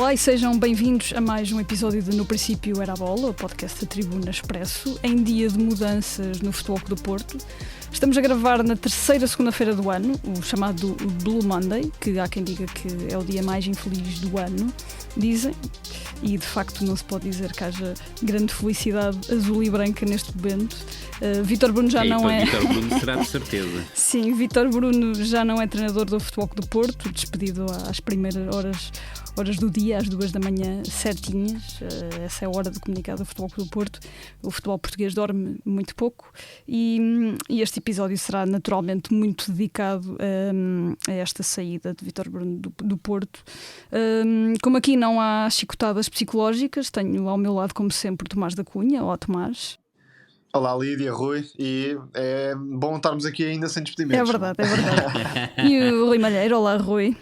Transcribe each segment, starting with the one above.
Olá e sejam bem-vindos a mais um episódio de No Princípio Era a Bola, o podcast da Tribuna Expresso, em dia de mudanças no Futebol Clube do Porto. Estamos a gravar na terceira segunda-feira do ano, o chamado Blue Monday, que há quem diga que é o dia mais infeliz do ano, dizem, e de facto não se pode dizer que haja grande felicidade azul e branca neste momento. Vítor Bruno já não é... Vítor Bruno será de certeza. Sim, Vítor Bruno já não é treinador do Futebol Clube do Porto, despedido às primeiras horas do dia, às 2 da manhã, certinhas. Essa é a hora de comunicar do Futebol Clube do Porto. O futebol português dorme muito pouco e este episódio será naturalmente muito dedicado a esta saída de Vítor Bruno do Porto. Como aqui não há chicotadas psicológicas, tenho ao meu lado, como sempre, Tomás da Cunha. Olá, Tomás. Olá, Lídia, Rui, e é bom estarmos aqui ainda sem despedimentos. É verdade. E o Rui Malheiro. Olá, Rui.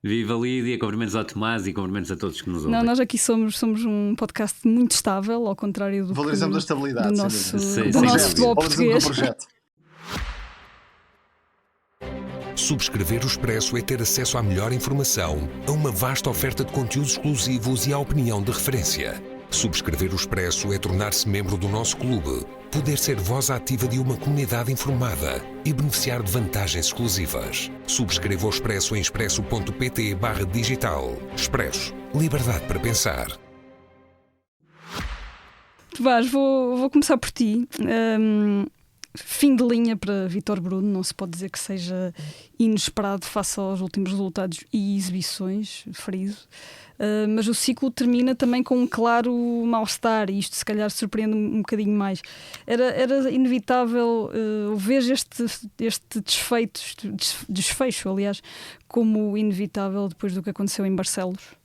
Viva Lídia, cumprimentos ao Tomás e cumprimentos a todos que nos ouvem. Não, nós aqui somos um podcast muito estável, ao contrário do Valorizamos a estabilidade do nosso sim. futebol português. Subscrever o Expresso é ter acesso à melhor informação, a uma vasta oferta de conteúdos exclusivos e à opinião de referência. Subscrever o Expresso é tornar-se membro do nosso clube, poder ser voz ativa de uma comunidade informada e beneficiar de vantagens exclusivas. Subscreva o Expresso em expresso.pt/digital. Expresso. Liberdade para pensar. Tomás, vou começar por ti. Fim de linha para Vítor Bruno, não se pode dizer que seja inesperado face aos últimos resultados e exibições, friso. Mas o ciclo termina também com um claro mal-estar, e isto se calhar surpreende um bocadinho mais. Era inevitável ver este desfecho, aliás, como inevitável depois do que aconteceu em Barcelos?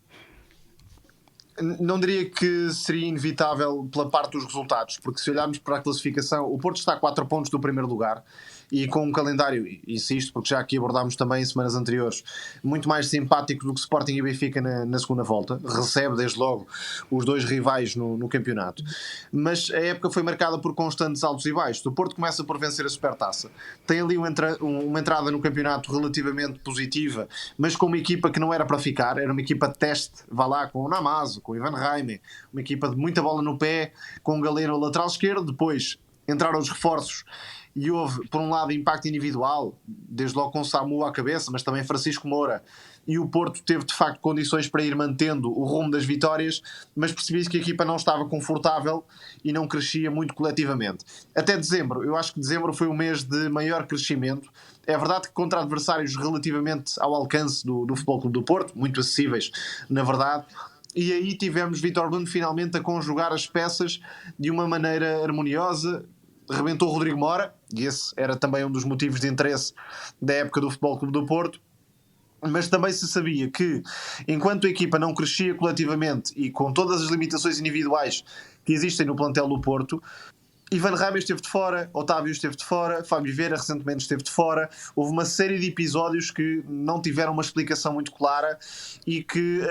Não diria que seria inevitável pela parte dos resultados, porque se olharmos para a classificação, o Porto está a 4 pontos do primeiro lugar e com um calendário, insisto, porque já aqui abordámos também em semanas anteriores, muito mais simpático do que Sporting e Benfica na segunda volta. Recebe desde logo os dois rivais no campeonato, mas a época foi marcada por constantes altos e baixos. O Porto começa por vencer a Supertaça, tem ali uma entrada no campeonato relativamente positiva, mas com uma equipa que não era para ficar, era uma equipa de teste, vá lá, com o Namazo, com o Ivan Raime, uma equipa de muita bola no pé, com o Galeno lateral esquerdo. Depois entraram os reforços e houve, por um lado, impacto individual, desde logo com o Samu à cabeça, mas também Francisco Moura, e o Porto teve de facto condições para ir mantendo o rumo das vitórias, mas percebi-se que a equipa não estava confortável e não crescia muito coletivamente. Até dezembro, eu acho que dezembro foi o mês de maior crescimento. É verdade que contra adversários relativamente ao alcance do Futebol Clube do Porto, muito acessíveis, na verdade. E aí tivemos Vítor Bruno finalmente a conjugar as peças de uma maneira harmoniosa. Rebentou Rodrigo Mora, e esse era também um dos motivos de interesse da época do Futebol Clube do Porto. Mas também se sabia que, enquanto a equipa não crescia coletivamente e com todas as limitações individuais que existem no plantel do Porto, Ivan Raime esteve de fora, Otávio esteve de fora, Fábio Vieira recentemente esteve de fora. Houve uma série de episódios que não tiveram uma explicação muito clara e que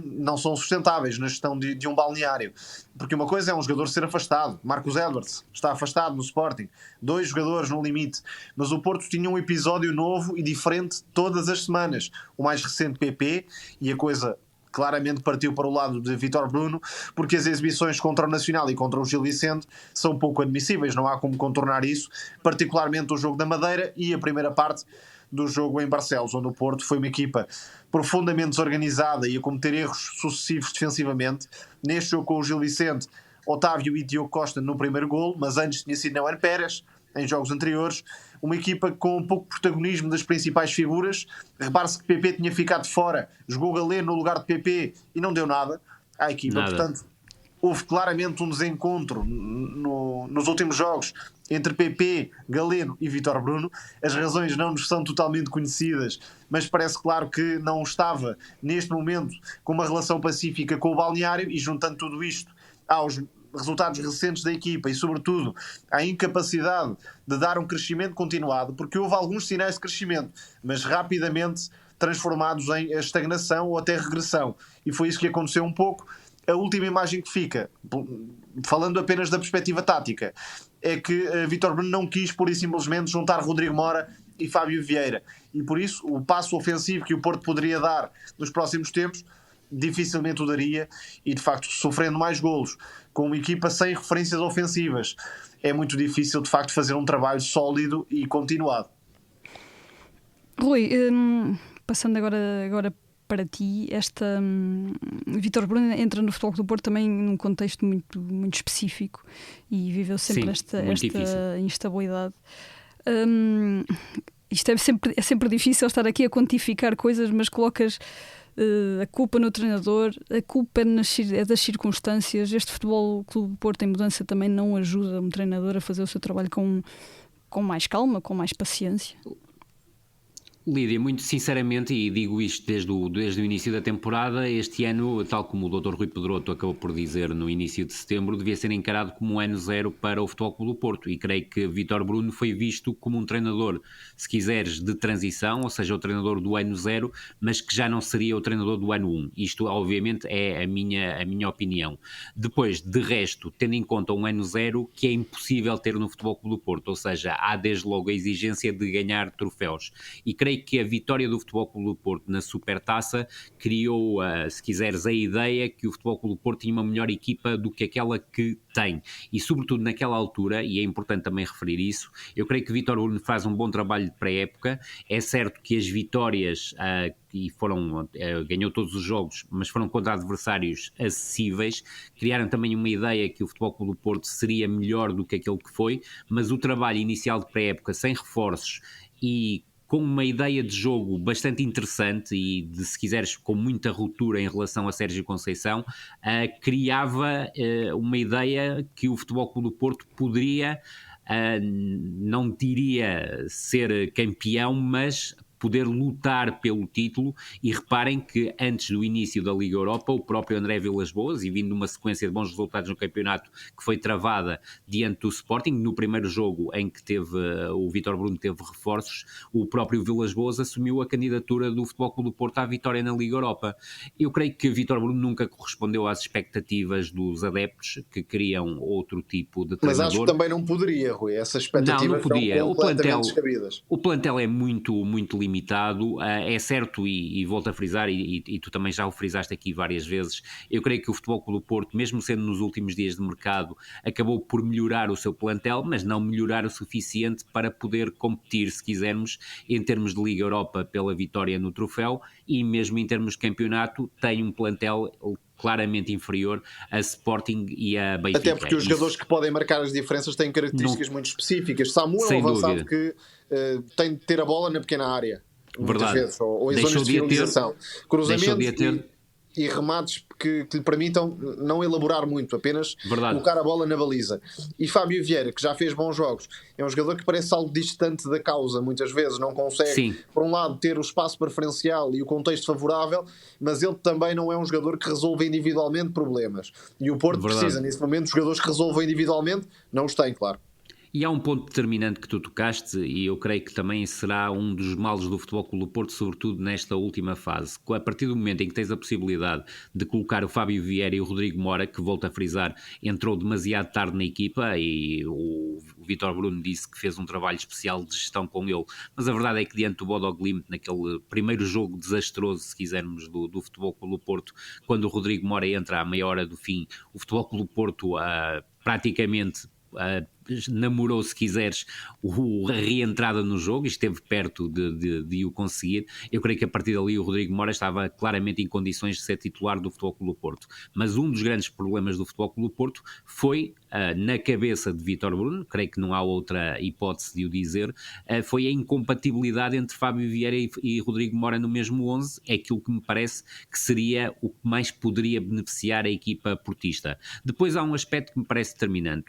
não são sustentáveis na gestão de um balneário. Porque uma coisa é um jogador ser afastado. Marcos Edwards está afastado no Sporting. 2 jogadores no limite. Mas o Porto tinha um episódio novo e diferente todas as semanas. O mais recente, PP, e a coisa claramente partiu para o lado de Vítor Bruno, porque as exibições contra o Nacional e contra o Gil Vicente são pouco admissíveis, não há como contornar isso, particularmente o jogo da Madeira e a primeira parte do jogo em Barcelos, onde o Porto foi uma equipa profundamente desorganizada e a cometer erros sucessivos defensivamente. Neste jogo com o Gil Vicente, Otávio e Diogo Costa no primeiro golo, mas antes tinha sido Neuer Pérez, em jogos anteriores. Uma equipa com pouco protagonismo das principais figuras. Repare-se que PP tinha ficado fora, jogou Galeno no lugar de PP e não deu nada à equipa. Portanto, houve claramente um desencontro nos últimos jogos entre PP, Galeno e Vítor Bruno. As razões não nos são totalmente conhecidas, mas parece claro que não estava neste momento com uma relação pacífica com o balneário, e juntando tudo isto aos resultados recentes da equipa e sobretudo à incapacidade de dar um crescimento continuado, porque houve alguns sinais de crescimento, mas rapidamente transformados em estagnação ou até regressão, e foi isso que aconteceu um pouco. A última imagem que fica, falando apenas da perspectiva tática, é que Vítor Bruno não quis pura e simplesmente juntar Rodrigo Mora e Fábio Vieira, e por isso o passo ofensivo que o Porto poderia dar nos próximos tempos dificilmente o daria, e de facto sofrendo mais golos com uma equipa sem referências ofensivas é muito difícil de facto fazer um trabalho sólido e continuado. Rui, passando agora para ti, Vítor Bruno entra no Futebol Clube do Porto também num contexto muito, muito específico e viveu sempre esta instabilidade. Isto é sempre difícil estar aqui a quantificar coisas, mas colocas a culpa no treinador, a culpa é das circunstâncias. Este Futebol Clube do Porto em mudança também não ajuda um treinador a fazer o seu trabalho com mais calma, com mais paciência. Lídia, muito sinceramente, e digo isto desde o início da temporada, este ano, tal como o Dr. Rui Pedroto acabou por dizer no início de setembro, devia ser encarado como um ano zero para o Futebol Clube do Porto, e creio que Vítor Bruno foi visto como um treinador, se quiseres, de transição, ou seja, o treinador do ano zero, mas que já não seria o treinador do ano 1. Isto, obviamente, é a minha opinião. Depois, de resto, tendo em conta um ano zero, que é impossível ter no Futebol Clube do Porto, ou seja, há desde logo a exigência de ganhar troféus, e creio que a vitória do Futebol Clube do Porto na Supertaça criou, se quiseres, a ideia que o Futebol Clube do Porto tinha uma melhor equipa do que aquela que tem, e sobretudo naquela altura, e é importante também referir isso, eu creio que Vítor Bruno faz um bom trabalho de pré-época. É certo que as vitórias ganhou todos os jogos, mas foram contra adversários acessíveis, criaram também uma ideia que o Futebol Clube do Porto seria melhor do que aquele que foi, mas o trabalho inicial de pré-época, sem reforços e com uma ideia de jogo bastante interessante e, se quiseres, com muita ruptura em relação a Sérgio Conceição, criava uma ideia que o Futebol Clube do Porto poderia, não diria ser campeão, mas poder lutar pelo título. E reparem que antes do início da Liga Europa, o próprio André Vilas-Boas, e vindo de uma sequência de bons resultados no campeonato que foi travada diante do Sporting, no primeiro jogo em que o Vítor Bruno teve reforços, o próprio Vilas-Boas assumiu a candidatura do Futebol Clube do Porto à vitória na Liga Europa. Eu creio que Vítor Bruno nunca correspondeu às expectativas dos adeptos, que queriam outro tipo de treinador. Mas acho que também não poderia, Rui, essas expectativas não podia. São completamente descabidas. O plantel é muito, muito limitado, é certo, e volto a frisar, e tu também já o frisaste aqui várias vezes, eu creio que o Futebol Clube do Porto, mesmo sendo nos últimos dias de mercado, acabou por melhorar o seu plantel, mas não melhorar o suficiente para poder competir, se quisermos, em termos de Liga Europa pela vitória no troféu, e mesmo em termos de campeonato tem um plantel claramente inferior a Sporting e a Benfica. Até porque os jogadores que podem marcar as diferenças têm características muito específicas. Samuel é um avançado que tem de ter a bola na pequena área, muitas vezes, ou em zonas de finalização. Cruzamentos e remates que lhe permitam não elaborar muito, apenas colocar a bola na baliza. E Fábio Vieira, que já fez bons jogos, é um jogador que parece algo distante da causa, muitas vezes não consegue, por um lado, ter o espaço preferencial e o contexto favorável, mas ele também não é um jogador que resolve individualmente problemas. E o Porto precisa, nesse momento, de jogadores que resolvam individualmente, não os tem, claro. E há um ponto determinante que tu tocaste, e eu creio que também será um dos males do Futebol Clube do Porto, sobretudo nesta última fase. A partir do momento em que tens a possibilidade de colocar o Fábio Vieira e o Rodrigo Mora, que, volto a frisar, entrou demasiado tarde na equipa, e o Vítor Bruno disse que fez um trabalho especial de gestão com ele, mas a verdade é que diante do Bodo Glimt, naquele primeiro jogo desastroso, se quisermos, do Futebol Clube do Porto, quando o Rodrigo Mora entra à meia hora do fim, o Futebol Clube do Porto praticamente namorou, se quiseres, a reentrada no jogo e esteve perto de o conseguir. Eu creio que a partir dali o Rodrigo Mora estava claramente em condições de ser titular do Futebol Clube do Porto. Mas um dos grandes problemas do Futebol Clube do Porto foi, na cabeça de Vítor Bruno, creio que não há outra hipótese de o dizer, foi a incompatibilidade entre Fábio Vieira e Rodrigo Mora no mesmo 11. É aquilo que me parece que seria o que mais poderia beneficiar a equipa portista. Depois há um aspecto que me parece determinante.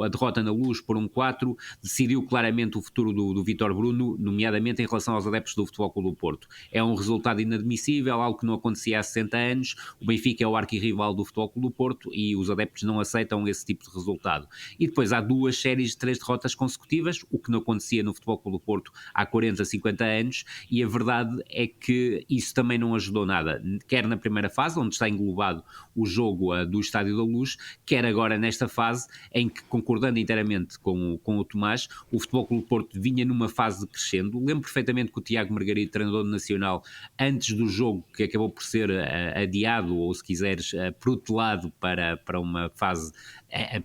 A derrota na Luz por 1-4 decidiu claramente o futuro do Vítor Bruno, nomeadamente em relação aos adeptos do Futebol Clube do Porto. É um resultado inadmissível, algo que não acontecia há 60 anos. O Benfica é o arquirrival do Futebol Clube do Porto e os adeptos não aceitam esse tipo de resultado. E depois há 2 séries de 3 derrotas consecutivas, o que não acontecia no Futebol Clube do Porto há 40, 50 anos, e a verdade é que isso também não ajudou nada, quer na primeira fase, onde está englobado o jogo do Estádio da Luz, quer agora nesta fase em que, concordando inteiramente novamente com o Tomás, o Futebol Clube do Porto vinha numa fase de crescendo. Lembro perfeitamente que o Tiago Margarido, treinador do Nacional, antes do jogo, que acabou por ser adiado, ou se quiseres, protelado para uma fase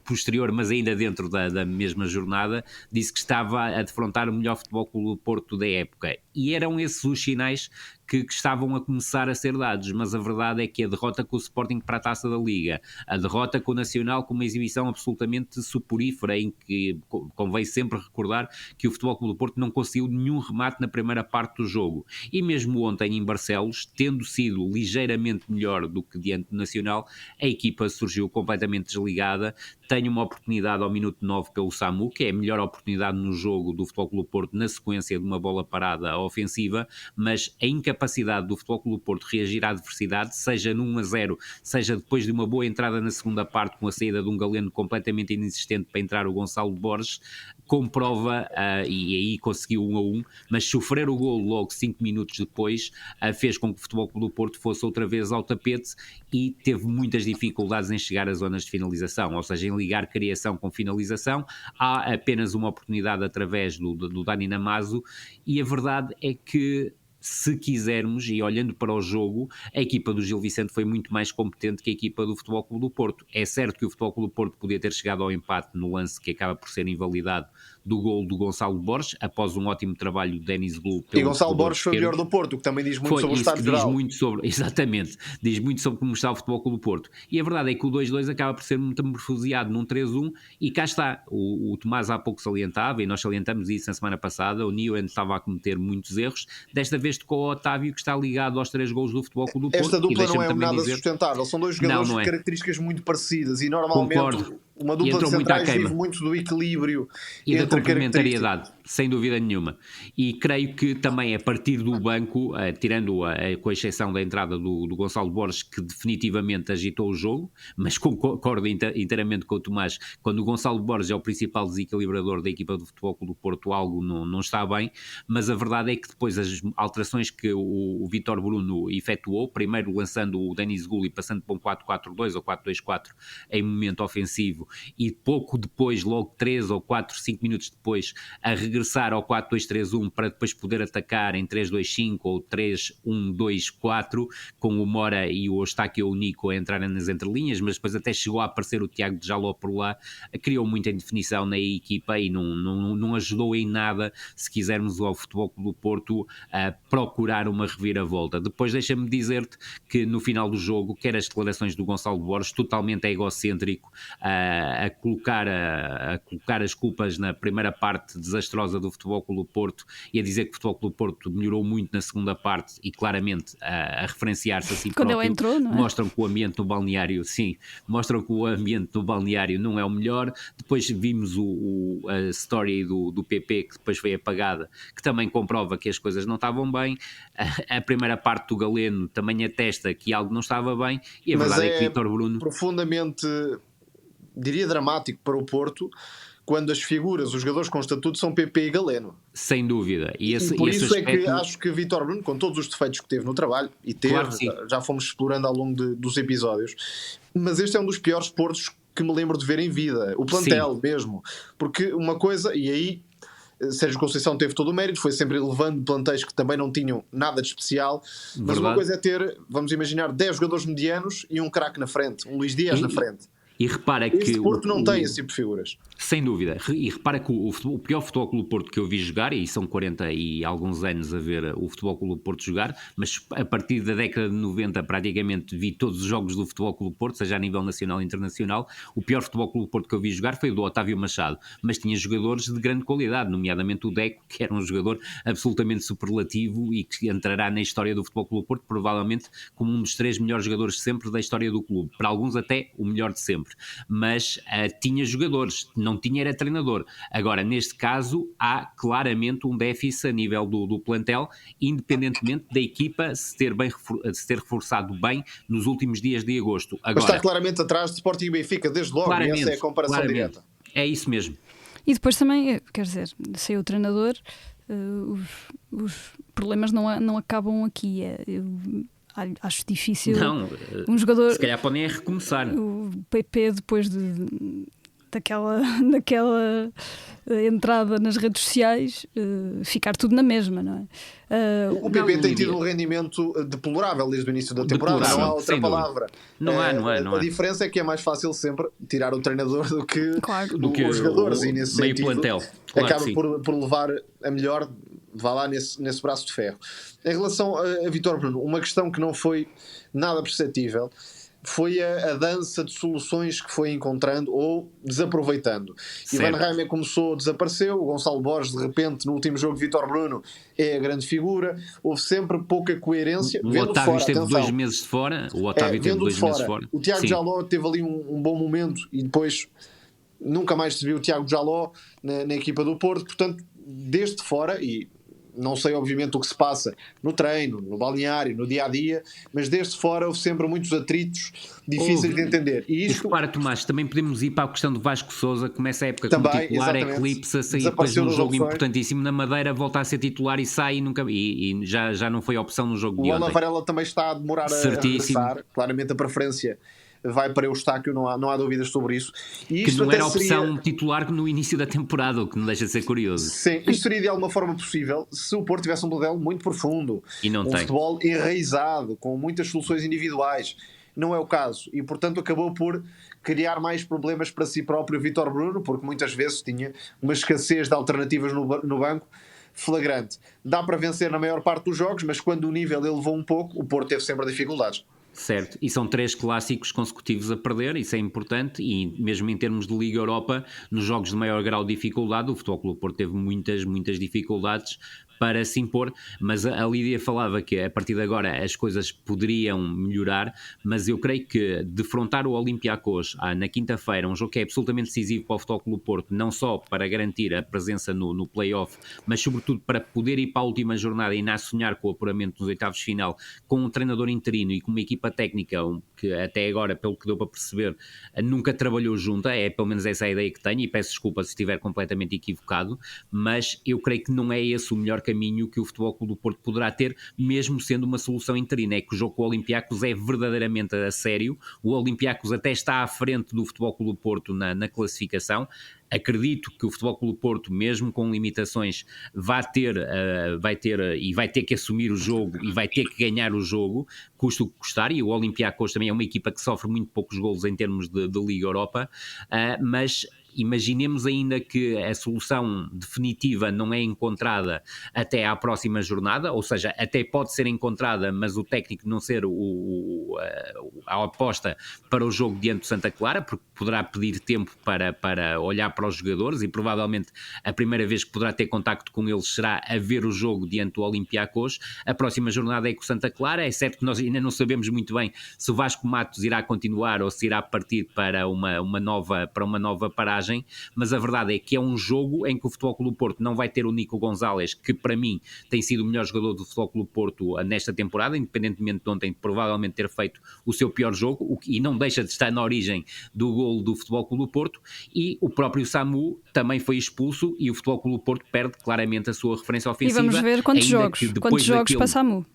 posterior, mas ainda dentro da mesma jornada, disse que estava a defrontar o melhor Futebol Clube do Porto da época. E eram esses os sinais que estavam a começar a ser dados, mas a verdade é que a derrota com o Sporting para a Taça da Liga, a derrota com o Nacional com uma exibição absolutamente soporífera, em que convém sempre recordar que o Futebol Clube do Porto não conseguiu nenhum remate na primeira parte do jogo, e mesmo ontem em Barcelos, tendo sido ligeiramente melhor do que diante do Nacional, a equipa surgiu completamente desligada. Tem uma oportunidade ao minuto 9 pelo Samu, que é a melhor oportunidade no jogo do Futebol Clube do Porto na sequência de uma bola parada ofensiva, mas a incapacidade do Futebol Clube do Porto reagir à adversidade, seja no 1-0, seja depois de uma boa entrada na segunda parte com a saída de um Galeno completamente inexistente para entrar o Gonçalo Borges, comprova, e aí conseguiu 1-1, mas sofrer o golo logo 5 minutos depois fez com que o Futebol Clube do Porto fosse outra vez ao tapete e teve muitas dificuldades em chegar às zonas de finalização, ou seja, em ligar criação com finalização. Há apenas uma oportunidade através do Dani Namazo, e a verdade é que, se quisermos, e olhando para o jogo, a equipa do Gil Vicente foi muito mais competente que a equipa do Futebol Clube do Porto. É certo que o Futebol Clube do Porto podia ter chegado ao empate no lance que acaba por ser invalidado do golo do Gonçalo Borges, após um ótimo trabalho de Denis Gul. E Gonçalo Borges foi o melhor do Porto, que também diz muito sobre o estado geral. Exatamente, diz muito sobre como está o Futebol Clube do Porto. E a verdade é que o 2-2 acaba por ser metamorfoseado num 3-1, e cá está. O Tomás há pouco salientava, e nós salientamos isso na semana passada, o Newend estava a cometer muitos erros. Desta vez tocou o Otávio, que está ligado aos 3 gols do Futebol Clube do Porto. Esta dupla não é nada sustentável, são dois jogadores de características muito parecidas, e normalmente Concordo. Uma dupla de centrais vive muito do equilíbrio e da complementariedade, sem dúvida nenhuma. E creio que também a partir do banco, tirando com a exceção da entrada do Gonçalo Borges, que definitivamente agitou o jogo, mas concordo inteiramente com o Tomás, quando o Gonçalo Borges é o principal desequilibrador da equipa do Futebol Clube do Porto, algo não está bem. Mas a verdade é que depois as alterações que o Vítor Bruno efetuou, primeiro lançando o Denis Gul e passando para um 4-4-2 ou 4-2-4 em momento ofensivo, e pouco depois, logo 3 ou 4, 5 minutos depois, a regressar ao 4-2-3-1 para depois poder atacar em 3-2-5 ou 3-1-2-4, com o Mora e o Eustáquio ou o Nico a entrarem nas entrelinhas, mas depois até chegou a aparecer o Tiago de Jaló por lá, criou muita indefinição na equipa e não ajudou em nada, se quisermos, ao Futebol Clube do Porto a procurar uma reviravolta. Depois deixa-me dizer-te que no final do jogo, quer as declarações do Gonçalo Borges, totalmente egocêntrico, a colocar as culpas na primeira parte desastrosa do Futebol Clube do Porto e a dizer que o Futebol Clube do Porto melhorou muito na segunda parte, e claramente a referenciar-se a si próprio. Quando ele entrou, não é? Mostram que o ambiente no balneário, não é o melhor. Depois vimos a story do PP, que depois foi apagada, que também comprova que as coisas não estavam bem. A primeira parte do Galeno também atesta que algo não estava bem, e a verdade é que Vítor Bruno... profundamente, diria, dramático para o Porto, quando as figuras, os jogadores com estatuto, são PP e Galeno. Sem dúvida. E por isso aspecto... é que acho que Vítor Bruno, com todos os defeitos que teve no trabalho, e teve, claro, já fomos explorando ao longo dos episódios, mas este é um dos piores Portos que me lembro de ver em vida. O plantel, sim, mesmo. Porque uma coisa, e aí Sérgio Conceição teve todo o mérito, foi sempre levando plantéis que também não tinham nada de especial, mas verdade, uma coisa é ter, vamos imaginar, 10 jogadores medianos e um craque na frente, um Luís Dias na frente. E repara que este Porto não tem esse tipo de figuras. Sem dúvida. E repara que o pior Futebol Clube do Porto que eu vi jogar, e são 40 e alguns anos a ver o Futebol Clube do Porto jogar, mas a partir da década de 90 praticamente vi todos os jogos do Futebol Clube do Porto, seja a nível nacional e internacional. O pior Futebol Clube do Porto que eu vi jogar foi o do Otávio Machado, mas tinha jogadores de grande qualidade, nomeadamente o Deco, que era um jogador absolutamente superlativo e que entrará na história do Futebol Clube do Porto provavelmente como um dos 3 melhores jogadores de sempre da história do clube, para alguns até o melhor de sempre. Mas tinha jogadores, não tinha era treinador. Agora, neste caso, há claramente um déficit a nível do plantel, independentemente da equipa se ter reforçado bem nos últimos dias de agosto. Agora, mas está claramente atrás de Sporting e Benfica, desde logo, e essa é a comparação direta. É isso mesmo. E depois também, quer dizer, saiu o treinador, os problemas não acabam aqui. Acho difícil. Não, um jogador, se calhar podem recomeçar. O PP, depois de daquela entrada nas redes sociais, ficar tudo na mesma, não é? O PP tem tido um rendimento deplorável desde o início da temporada, não há outra palavra. Não há. A diferença é que é mais fácil sempre tirar o treinador do que os jogadores, e nesse meio sentido plantel. Claro, acaba por levar a melhor, vá lá nesse braço de ferro. Em relação a Vítor Bruno, uma questão que não foi nada perceptível foi a dança de soluções que foi encontrando ou desaproveitando. Ivan Reimer começou, desapareceu. O Gonçalo Borges, de repente, no último jogo, Vítor Bruno é a grande figura. Houve sempre pouca coerência. O Otávio esteve 2 meses de fora. O Otávio teve 2 meses de fora. O Tiago Jaló teve ali um bom momento e depois nunca mais se viu o Tiago Jaló na equipa do Porto. Portanto, desde fora, e não sei obviamente o que se passa no treino, no balneário, no dia-a-dia, mas desde fora houve sempre muitos atritos difíceis de entender. E isto... Repara, Tomás, também podemos ir para a questão do Vasco Sousa, que começa a época como titular, eclipsa-se e depois num jogo importantíssimo na Madeira volta a ser titular e sai e já não foi opção no jogo de ontem. O Ana Varela também está a demorar a regressar, claramente a preferência vai para Eustáquio, não há dúvidas sobre isso. E que não era opção titular no início da temporada, o que não deixa de ser curioso. Sim, isto seria de alguma forma possível se o Porto tivesse um plantel muito profundo, e não tem. Futebol enraizado, com muitas soluções individuais. Não é o caso, e portanto acabou por criar mais problemas para si próprio Vítor Bruno, porque muitas vezes tinha uma escassez de alternativas no banco flagrante. Dá para vencer na maior parte dos jogos, mas quando o nível elevou um pouco, o Porto teve sempre dificuldades. Certo, e são 3 clássicos consecutivos a perder, isso é importante, e mesmo em termos de Liga Europa, nos jogos de maior grau de dificuldade, o Futebol Clube do Porto teve muitas dificuldades para se impor, mas a Lídia falava que a partir de agora as coisas poderiam melhorar, mas eu creio que defrontar o Olympiacos na quinta-feira, um jogo que é absolutamente decisivo para o Futebol Clube do Porto, não só para garantir a presença no play-off, mas sobretudo para poder ir para a última jornada e ainda a sonhar com o apuramento nos oitavos de final, com um treinador interino e com uma equipa técnica que até agora, pelo que deu para perceber, nunca trabalhou junta, é pelo menos essa a ideia que tenho, e peço desculpa se estiver completamente equivocado, mas eu creio que não é esse o melhor caminho que o Futebol Clube do Porto poderá ter, mesmo sendo uma solução interina. É que o jogo com o Olympiacos é verdadeiramente a sério. O Olympiacos até está à frente do Futebol Clube do Porto na classificação. Acredito que o Futebol Clube do Porto, mesmo com limitações, vai ter que assumir o jogo e vai ter que ganhar o jogo, custa o que custar, e o Olympiacos também é uma equipa que sofre muito poucos golos em termos de Liga Europa, mas imaginemos ainda que a solução definitiva não é encontrada até à próxima jornada, ou seja, até pode ser encontrada, mas o técnico não ser a aposta para o jogo diante do Santa Clara, porque poderá pedir tempo para olhar para os jogadores, e provavelmente a primeira vez que poderá ter contacto com eles será a ver o jogo diante do Olympiacos. A próxima jornada é com o Santa Clara, é certo que nós ainda não sabemos muito bem se o Vasco Matos irá continuar ou se irá partir para uma nova paragem, mas a verdade é que é um jogo em que o Futebol Clube do Porto não vai ter o Nico Gonzalez, que para mim tem sido o melhor jogador do Futebol Clube do Porto nesta temporada, independentemente de ontem provavelmente ter feito o seu pior jogo, e não deixa de estar na origem do golo do Futebol Clube do Porto, e o próprio Samu também foi expulso, e o Futebol Clube do Porto perde claramente a sua referência ofensiva. E vamos ver quantos jogos para Samu.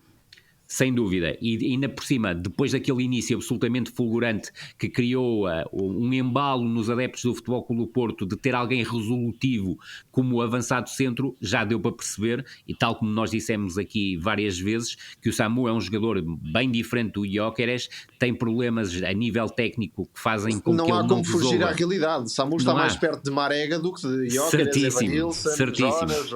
Sem dúvida, e ainda por cima, depois daquele início absolutamente fulgurante que criou um embalo nos adeptos do Futebol Clube do Porto de ter alguém resolutivo como avançado centro, já deu para perceber, e tal como nós dissemos aqui várias vezes, que o Samu é um jogador bem diferente do Gyökeres, tem problemas a nível técnico que fazem com que ele não resolva. Não há como fugir à realidade. Samu está mais perto de Marega do que de Gyökeres, Evanilson, Jonas,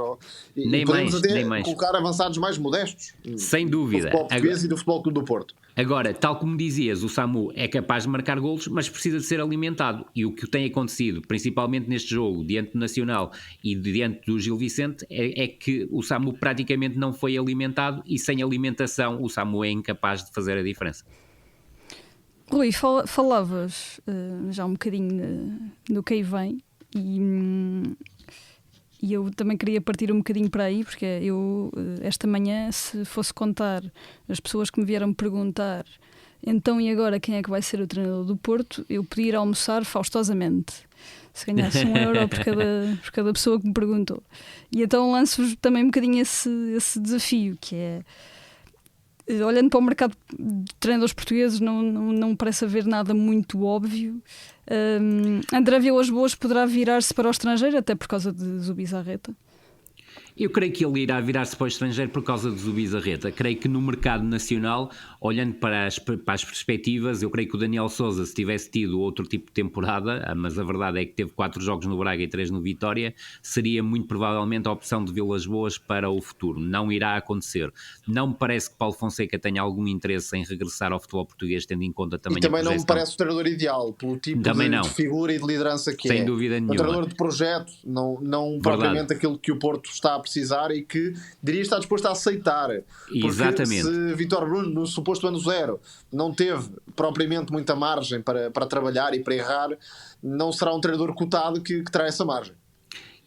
nem mais. Colocar avançados mais modestos. Sem dúvida. Português e do Futebol Clube do Porto. Agora, tal como dizias, o Samu é capaz de marcar golos, mas precisa de ser alimentado, e o que tem acontecido, principalmente neste jogo, diante do Nacional e diante do Gil Vicente, é que o Samu praticamente não foi alimentado, e sem alimentação o Samu é incapaz de fazer a diferença. Rui, falavas já um bocadinho do que aí vem, e eu também queria partir um bocadinho para aí, porque eu, esta manhã, se fosse contar as pessoas que me vieram perguntar então e agora quem é que vai ser o treinador do Porto, eu podia ir almoçar faustosamente, se ganhasse €1 por cada pessoa que me perguntou. E então lanço-vos também um bocadinho esse desafio, que é olhando para o mercado de treinadores portugueses, não parece haver nada muito óbvio. André Vilas-Boas poderá virar-se para o estrangeiro, até por causa de Zubizarreta. Eu creio que ele irá virar-se para o estrangeiro por causa de Zubizarreta. Creio que no mercado nacional, olhando para as perspectivas, eu creio que o Daniel Sousa, se tivesse tido outro tipo de temporada, mas a verdade é que teve 4 jogos no Braga e 3 no Vitória, seria muito provavelmente a opção de Vilas-Boas para o futuro. Não irá acontecer. Não me parece que Paulo Fonseca tenha algum interesse em regressar ao futebol português, tendo em conta também e também não me parece o treinador ideal, pelo tipo de figura e de liderança que sem dúvida nenhuma. Um treinador de projeto, não propriamente aquilo que o Porto está a precisar e que diria estar disposto a aceitar. Porque exatamente. Se Vítor Bruno, no suposto ano zero, não teve propriamente muita margem para trabalhar e para errar, não será um treinador cotado que terá essa margem.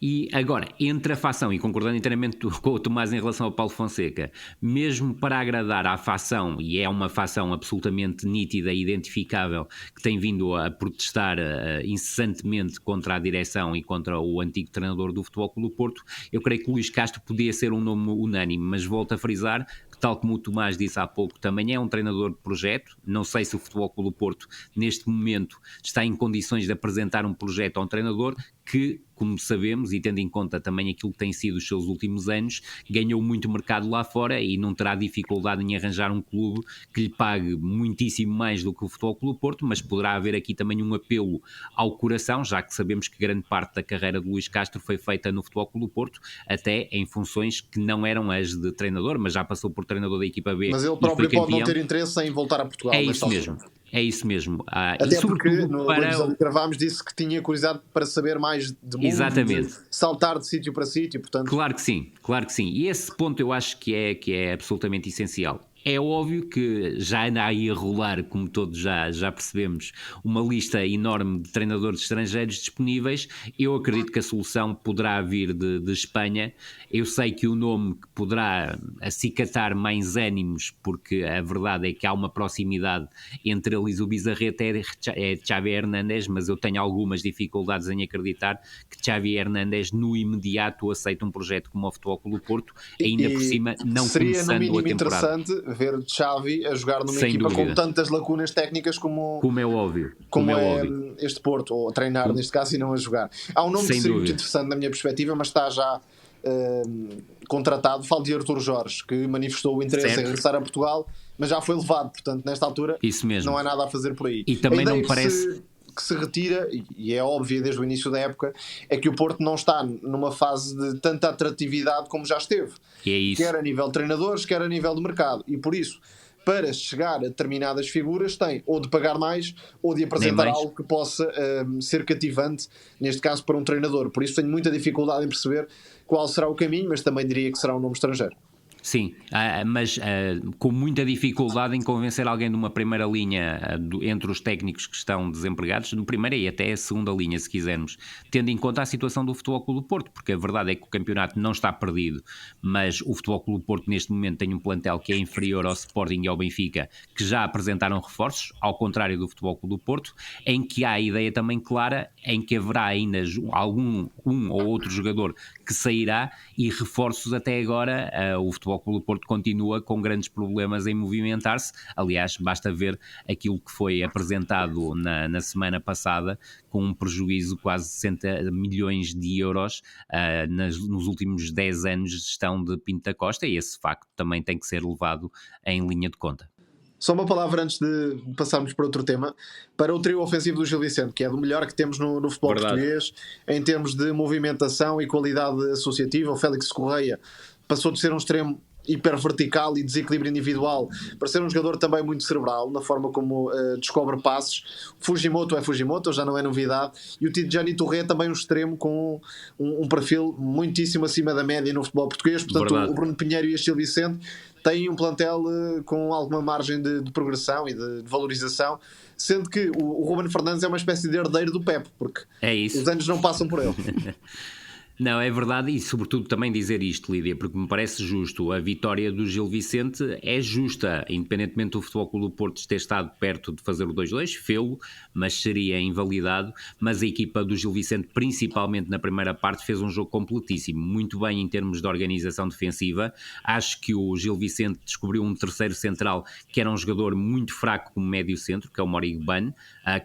E agora, entre a facção, e concordando inteiramente com o Tomás em relação ao Paulo Fonseca, mesmo para agradar à facção, e é uma facção absolutamente nítida e identificável, que tem vindo a protestar incessantemente contra a direção e contra o antigo treinador do Futebol Clube do Porto, eu creio que Luís Castro podia ser um nome unânime, mas volto a frisar que, tal como o Tomás disse há pouco, também é um treinador de projeto. Não sei se o Futebol Clube do Porto, neste momento, está em condições de apresentar um projeto a um treinador que, como sabemos, e tendo em conta também aquilo que tem sido os seus últimos anos, ganhou muito mercado lá fora e não terá dificuldade em arranjar um clube que lhe pague muitíssimo mais do que o Futebol Clube do Porto, mas poderá haver aqui também um apelo ao coração, já que sabemos que grande parte da carreira de Luís Castro foi feita no Futebol Clube do Porto, até em funções que não eram as de treinador, mas já passou por treinador da equipa B. Mas ele próprio pode não ter interesse em voltar a Portugal. É isso mesmo. É isso mesmo. Até porque no episódio que gravámos disse que tinha curiosidade para saber mais de mundo, exatamente, de saltar de sítio para sítio, portanto... Claro que sim. E esse ponto eu acho que é absolutamente essencial. É óbvio que já anda aí a rolar, como todos já percebemos, uma lista enorme de treinadores estrangeiros disponíveis. Eu acredito que a solução poderá vir de Espanha. Eu sei que o nome que poderá acicatar mais ânimos, porque a verdade é que há uma proximidade entre ele e o Bizarreta, é Xavi Hernández, mas eu tenho algumas dificuldades em acreditar que Xavi Hernández no imediato aceita um projeto como o Futebol Clube do Porto, ainda por cima não começando a temporada. Interessante ver Xavi a jogar numa sem equipa dúvida, com tantas lacunas técnicas como é óbvio, como é óbvio. Este Porto, ou a treinar neste caso e não a jogar. Há um nome que seria muito interessante na minha perspectiva, mas está já contratado. Falo de Artur Jorge, que manifestou o interesse em regressar a Portugal, mas já foi levado, portanto nesta altura não há nada a fazer por aí. E também não parece... que se retira, e é óbvio desde o início da época, é que o Porto não está numa fase de tanta atratividade como já esteve. E é isso. Quer a nível de treinadores, quer a nível de mercado. E por isso, para chegar a determinadas figuras, tem ou de pagar mais ou de apresentar algo que possa ser cativante, neste caso para um treinador. Por isso tenho muita dificuldade em perceber qual será o caminho, mas também diria que será um nome estrangeiro. Sim, mas com muita dificuldade em convencer alguém de uma primeira linha entre os técnicos que estão desempregados, no primeira e até a segunda linha, se quisermos, tendo em conta a situação do Futebol Clube do Porto, porque a verdade é que o campeonato não está perdido, mas o Futebol Clube do Porto neste momento tem um plantel que é inferior ao Sporting e ao Benfica, que já apresentaram reforços, ao contrário do Futebol Clube do Porto, em que há a ideia também clara, em que haverá ainda um ou outro jogador que sairá, e reforços até agora o Futebol Clube do Porto continua com grandes problemas em movimentar-se. Aliás, basta ver aquilo que foi apresentado na semana passada, com um prejuízo de quase 60 milhões de euros nos últimos 10 anos de gestão de Pinto da Costa, e esse facto também tem que ser levado em linha de conta. Só uma palavra antes de passarmos para outro tema, para o trio ofensivo do Gil Vicente, que é do melhor que temos no futebol português, em termos de movimentação e qualidade associativa. O Félix Correia passou de ser um extremo hiper vertical e desequilíbrio individual para ser um jogador também muito cerebral na forma como descobre passes. Fujimoto é Fujimoto, já não é novidade, e o Tidjani Touré é também um extremo com um perfil muitíssimo acima da média no futebol português. Portanto, o Bruno Pinheiro e o Gil Vicente têm um plantel com alguma margem de progressão e de valorização, sendo que o Ruben Fernandes é uma espécie de herdeiro do Pep, porque os anos não passam por ele. Não, é verdade, e sobretudo também dizer isto, Lídia, porque me parece justo. A vitória do Gil Vicente é justa, independentemente do Futebol Clube do Porto ter estado perto de fazer o 2-2, fê-lo, mas seria invalidado. Mas a equipa do Gil Vicente, principalmente na primeira parte, fez um jogo completíssimo, muito bem em termos de organização defensiva. Acho que o Gil Vicente descobriu um terceiro central que era um jogador muito fraco como médio centro, que é o Morigban,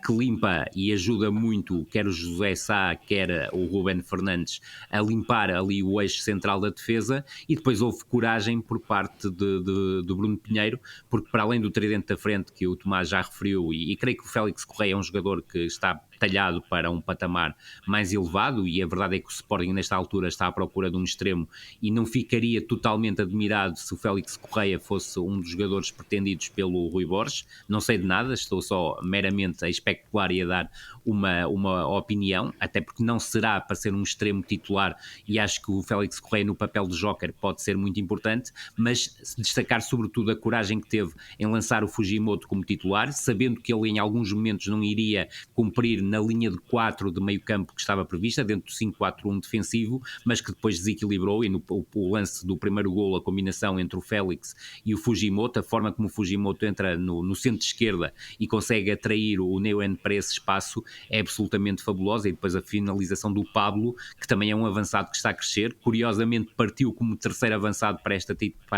que limpa e ajuda muito quer o José Sá, quer o Ruben Fernandes a limpar ali o eixo central da defesa. E depois houve coragem por parte do Bruno Pinheiro, porque para além do tridente da frente que o Tomás já referiu, e creio que o Félix Correia é um jogador que está talhado para um patamar mais elevado, e a verdade é que o Sporting nesta altura está à procura de um extremo, e não ficaria totalmente admirado se o Félix Correia fosse um dos jogadores pretendidos pelo Rui Borges. Não sei de nada, estou só meramente a especular e a dar uma opinião, até porque não será para ser um extremo titular, e acho que o Félix Correia no papel de joker pode ser muito importante, mas destacar sobretudo a coragem que teve em lançar o Fujimoto como titular, sabendo que ele em alguns momentos não iria cumprir na linha de 4 de meio campo que estava prevista, dentro do 5-4-1 defensivo, mas que depois desequilibrou, e o lance do primeiro golo, a combinação entre o Félix e o Fujimoto, a forma como o Fujimoto entra no centro-esquerda e consegue atrair o Neuen para esse espaço, é absolutamente fabulosa. E depois a finalização do Pablo, que também é um avançado que está a crescer, curiosamente partiu como terceiro avançado para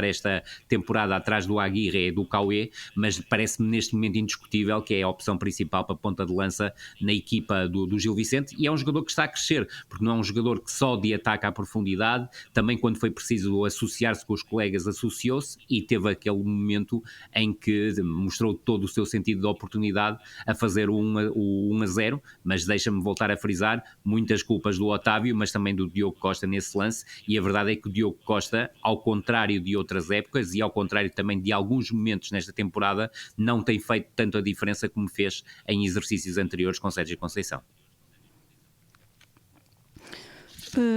esta temporada, atrás do Aguirre e do Cauê, mas parece-me neste momento indiscutível que é a opção principal para a ponta de lança na equipa do Gil Vicente, e é um jogador que está a crescer, porque não é um jogador que só de ataque à profundidade, também quando foi preciso associar-se com os colegas associou-se, e teve aquele momento em que mostrou todo o seu sentido de oportunidade a fazer o 1-0, mas deixa-me voltar a frisar, muitas culpas do Otávio, mas também do Diogo Costa nesse lance, e a verdade é que o Diogo Costa, ao contrário de outras épocas e ao contrário também de alguns momentos nesta temporada, não tem feito tanto a diferença como fez em exercícios anteriores com Sérgio Conceição.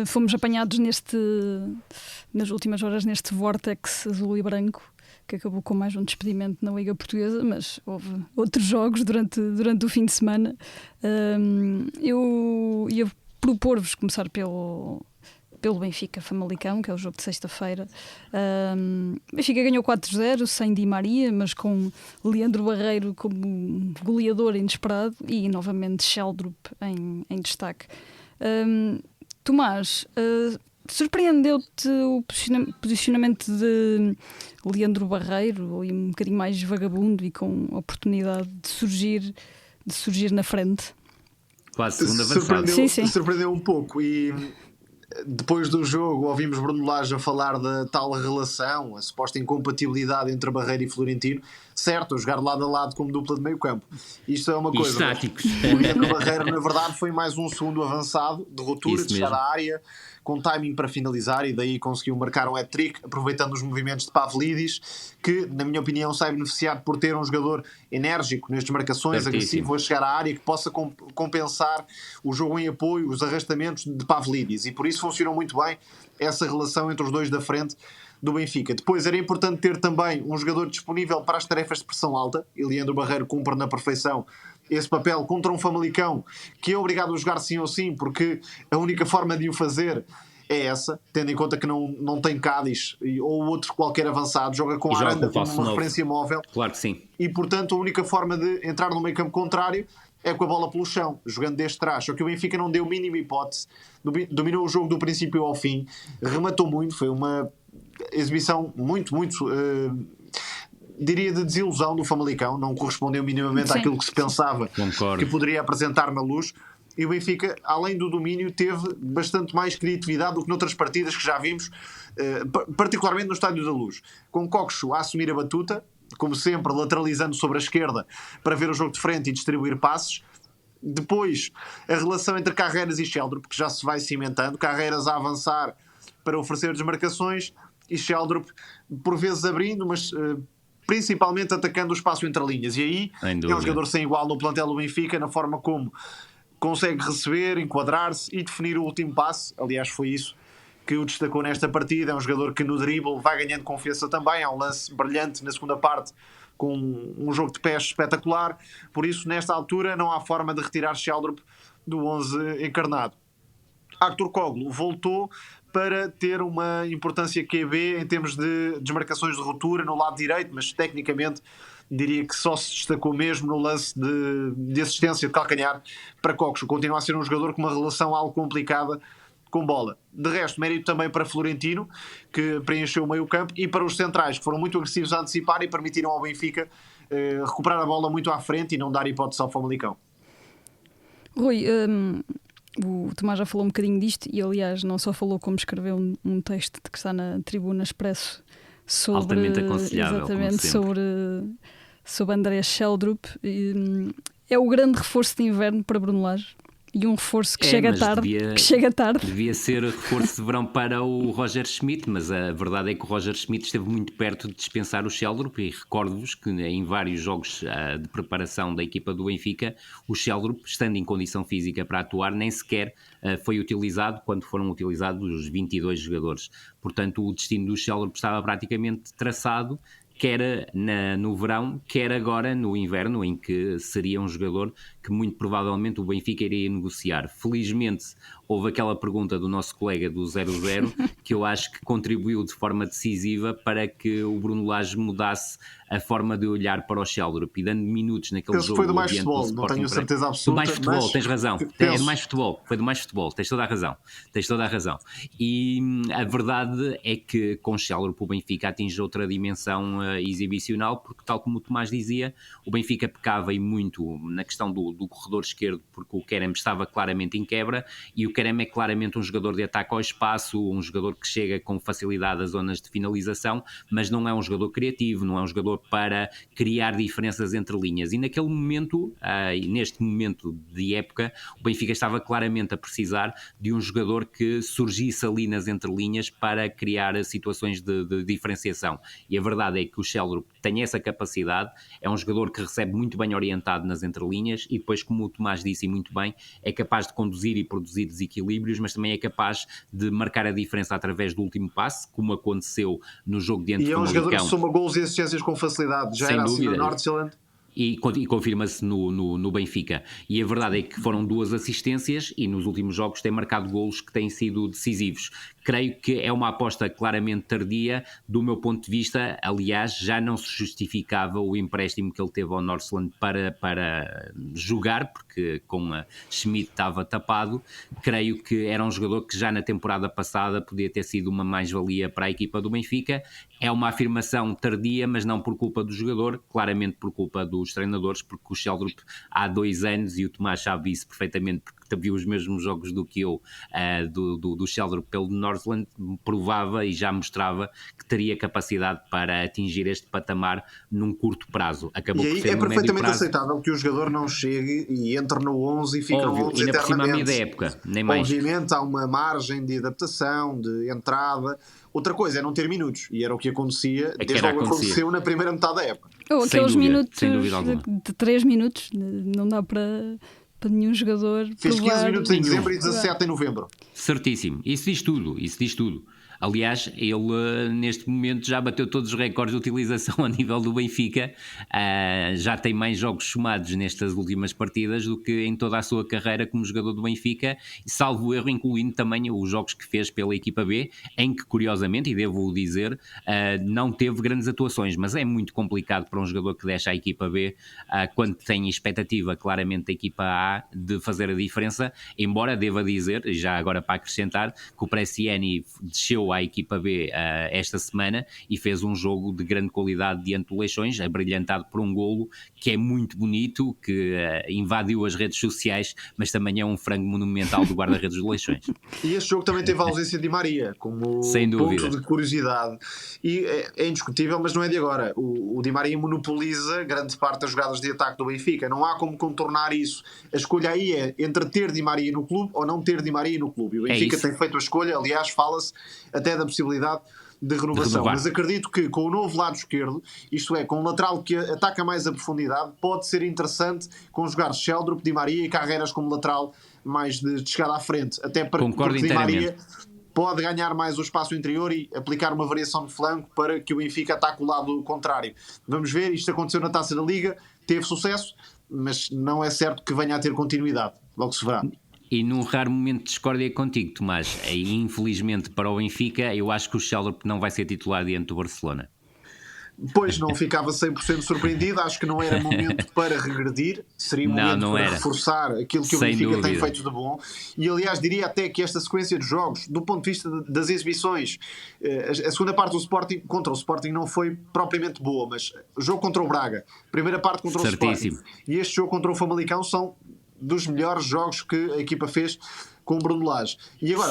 Fomos apanhados nas últimas horas neste vórtex azul e branco que acabou com mais um despedimento na Liga Portuguesa, mas houve outros jogos durante o fim de semana. Eu ia propor-vos começar pelo Benfica Famalicão, que é o jogo de sexta-feira. Benfica ganhou 4-0 sem Di Maria, mas com Leandro Barreiro como goleador inesperado e novamente Sheldrup em destaque. Tomás, surpreendeu-te o posicionamento de Leandro Barreiro, ali um bocadinho mais vagabundo e com oportunidade de surgir na frente? Quase segundo avançado. Sim. Surpreendeu um pouco, e depois do jogo ouvimos Bruno Lage a falar da tal relação, a suposta incompatibilidade entre Barreiro e Florentino. Certo, jogar lado a lado como dupla de meio campo, isto é uma coisa. Estáticos. O Leandro Barreiro, na verdade, foi mais um segundo avançado de ruptura, de chegar à área, com timing para finalizar, e daí conseguiu marcar um hat-trick, aproveitando os movimentos de Pavlidis, que, na minha opinião, sai beneficiado por ter um jogador enérgico nestas marcações, agressivo a chegar à área, que possa compensar o jogo em apoio, os arrastamentos de Pavlidis, e por isso funcionou muito bem essa relação entre os dois da frente do Benfica. Depois era importante ter também um jogador disponível para as tarefas de pressão alta, e Leandro Barreiro cumpre na perfeição esse papel contra um Famalicão que é obrigado a jogar sim ou sim, porque a única forma de o fazer é essa, tendo em conta que não tem Cádiz ou outro qualquer avançado, joga com Aranda como uma referência móvel. Claro que sim. E portanto a única forma de entrar no meio campo contrário é com a bola pelo chão, jogando desde trás. Só que o Benfica não deu mínima hipótese, dominou o jogo do princípio ao fim, rematou muito, foi uma exibição muito diria de desilusão do Famalicão, não correspondeu minimamente àquilo que se pensava que poderia apresentar na Luz. E o Benfica, além do domínio, teve bastante mais criatividade do que noutras partidas que já vimos, particularmente no Estádio da Luz, com Coxo a assumir a batuta, como sempre lateralizando sobre a esquerda para ver o jogo de frente e distribuir passes. Depois a relação entre Carreiras e Sheldrup, que já se vai cimentando, Carreiras a avançar para oferecer desmarcações e Sheldrup por vezes abrindo, mas principalmente atacando o espaço entre linhas. E aí é um jogador sem igual no plantel do Benfica, na forma como consegue receber, enquadrar-se e definir o último passe. Aliás, foi isso que o destacou nesta partida. É um jogador que no drible vai ganhando confiança também. Há um lance brilhante na segunda parte com um jogo de pés espetacular. Por isso, nesta altura, não há forma de retirar Sheldrup do 11 encarnado. Aktürkoğlu voltou para ter uma importância QB em termos de desmarcações de ruptura no lado direito, mas tecnicamente diria que só se destacou mesmo no lance de assistência de calcanhar para Coxo. Continua a ser um jogador com uma relação algo complicada com bola. De resto, mérito também para Florentino, que preencheu o meio campo, e para os centrais, que foram muito agressivos a antecipar e permitiram ao Benfica recuperar a bola muito à frente e não dar hipótese ao Famalicão. Rui, o Tomás já falou um bocadinho disto e, aliás, não só falou como escreveu um texto que está na Tribuna Expresso sobre, altamente aconselhável, exatamente, sobre André Sheldrup. É o grande reforço de inverno para Bruno Lage. E um reforço que chega tarde. Devia ser reforço de verão para o Roger Schmidt, mas a verdade é que o Roger Schmidt esteve muito perto de dispensar o Sheldrup, e recordo-vos que em vários jogos de preparação da equipa do Benfica, o Sheldrup, estando em condição física para atuar, nem sequer foi utilizado quando foram utilizados os 22 jogadores. Portanto, o destino do Sheldrup estava praticamente traçado, quer no verão, quer agora no inverno, em que seria um jogador que muito provavelmente o Benfica iria negociar. Felizmente houve aquela pergunta do nosso colega do 00 que eu acho que contribuiu de forma decisiva para que o Bruno Lage mudasse a forma de olhar para o Sheldrup, e dando minutos naquele jogo. Foi do mais futebol, não tenho certeza absoluta. Do mais futebol, tens razão. É do mais futebol, foi do mais futebol, tens toda a razão. E a verdade é que com o Sheldrup o Benfica atinge outra dimensão exibicional, porque, tal como o Tomás dizia, o Benfica pecava e muito na questão do corredor esquerdo, porque o Kerem estava claramente em quebra, e o Kerem é claramente um jogador de ataque ao espaço, um jogador que chega com facilidade às zonas de finalização, mas não é um jogador criativo, não é um jogador para criar diferenças entre linhas. E naquele momento, neste momento de época, o Benfica estava claramente a precisar de um jogador que surgisse ali nas entrelinhas para criar situações de diferenciação. E a verdade é que o Sheldrup tem essa capacidade, é um jogador que recebe muito bem orientado nas entrelinhas, e depois, como o Tomás disse muito bem, é capaz de conduzir e produzir desequilíbrios, mas também é capaz de marcar a diferença através do último passe, como aconteceu no jogo diante do Famalicão. E é um jogador que soma golos e assistências com facilidade, já era assim no Nordsjælland. E confirma-se no Benfica. E a verdade é que foram 2 assistências e nos últimos jogos tem marcado golos que têm sido decisivos. Creio que é uma aposta claramente tardia, do meu ponto de vista. Aliás, já não se justificava o empréstimo que ele teve ao Nordsjælland para jogar, porque com a Schmidt estava tapado. Creio que era um jogador que já na temporada passada podia ter sido uma mais-valia para a equipa do Benfica. É uma afirmação tardia, mas não por culpa do jogador, claramente por culpa dos treinadores, porque o Sheldrup há 2 anos, e o Tomás sabe isso perfeitamente, porque viu os mesmos jogos do que eu, do Sheldrup pelo Nordsjælland, provava e já mostrava que teria capacidade para atingir este patamar num curto prazo. Acabou e aí por ser é perfeitamente aceitável que o jogador não chegue e entre no 11 e fique no 11 eternamente. E por cima a meio da época, nem mais. Obviamente há uma margem de adaptação, de entrada. Outra coisa é não ter minutos, e era o que acontecia, desde logo aconteceu na primeira metade da época. Ou aqueles minutos de 3 minutos, não dá para nenhum jogador. Fez 15 minutos em dezembro e 17 em novembro. Certíssimo, isso diz tudo. Aliás, ele neste momento já bateu todos os recordes de utilização a nível do Benfica, já tem mais jogos somados nestas últimas partidas do que em toda a sua carreira como jogador do Benfica, salvo erro, incluindo também os jogos que fez pela equipa B, em que, curiosamente, e devo dizer, não teve grandes atuações, mas é muito complicado para um jogador que deixa a equipa B, quando tem expectativa claramente da equipa A de fazer a diferença, embora deva dizer, já agora para acrescentar, que o Bresciani desceu à equipa B esta semana e fez um jogo de grande qualidade diante do Leixões, abrilhantado por um golo que é muito bonito, que invadiu as redes sociais, mas também é um frango monumental do guarda-redes dos Leixões. E este jogo também teve a ausência de Di Maria como ponto de curiosidade, e é indiscutível, mas não é de agora. O Di Maria monopoliza grande parte das jogadas de ataque do Benfica, não há como contornar isso. A escolha aí é entre ter Di Maria no clube ou não ter Di Maria no clube, e o Benfica tem feito a escolha. Aliás, fala-se até da possibilidade de renovação, mas acredito que com o novo lado esquerdo, isto é, com um lateral que ataca mais a profundidade, pode ser interessante conjugar Sheldrup, Di Maria e Carreiras como lateral mais de chegada à frente, até porque Di Maria pode ganhar mais o espaço interior e aplicar uma variação de flanco para que o Benfica ataque o lado contrário. Vamos ver, isto aconteceu na Taça da Liga, teve sucesso, mas não é certo que venha a ter continuidade, logo se verá. E num raro momento de discórdia contigo, Tomás, infelizmente para o Benfica, eu acho que o Schelrup não vai ser titular diante do Barcelona. Pois não ficava 100% surpreendido, acho que não era momento para regredir, seria momento para reforçar aquilo que o Benfica tem feito de bom. E aliás diria até que esta sequência de jogos, do ponto de vista das exibições, a segunda parte do Sporting contra o Sporting não foi propriamente boa, mas o jogo contra o Braga, primeira parte contra o Sporting e este jogo contra o Famalicão são dos melhores jogos que a equipa fez com o Bruno Lage. E agora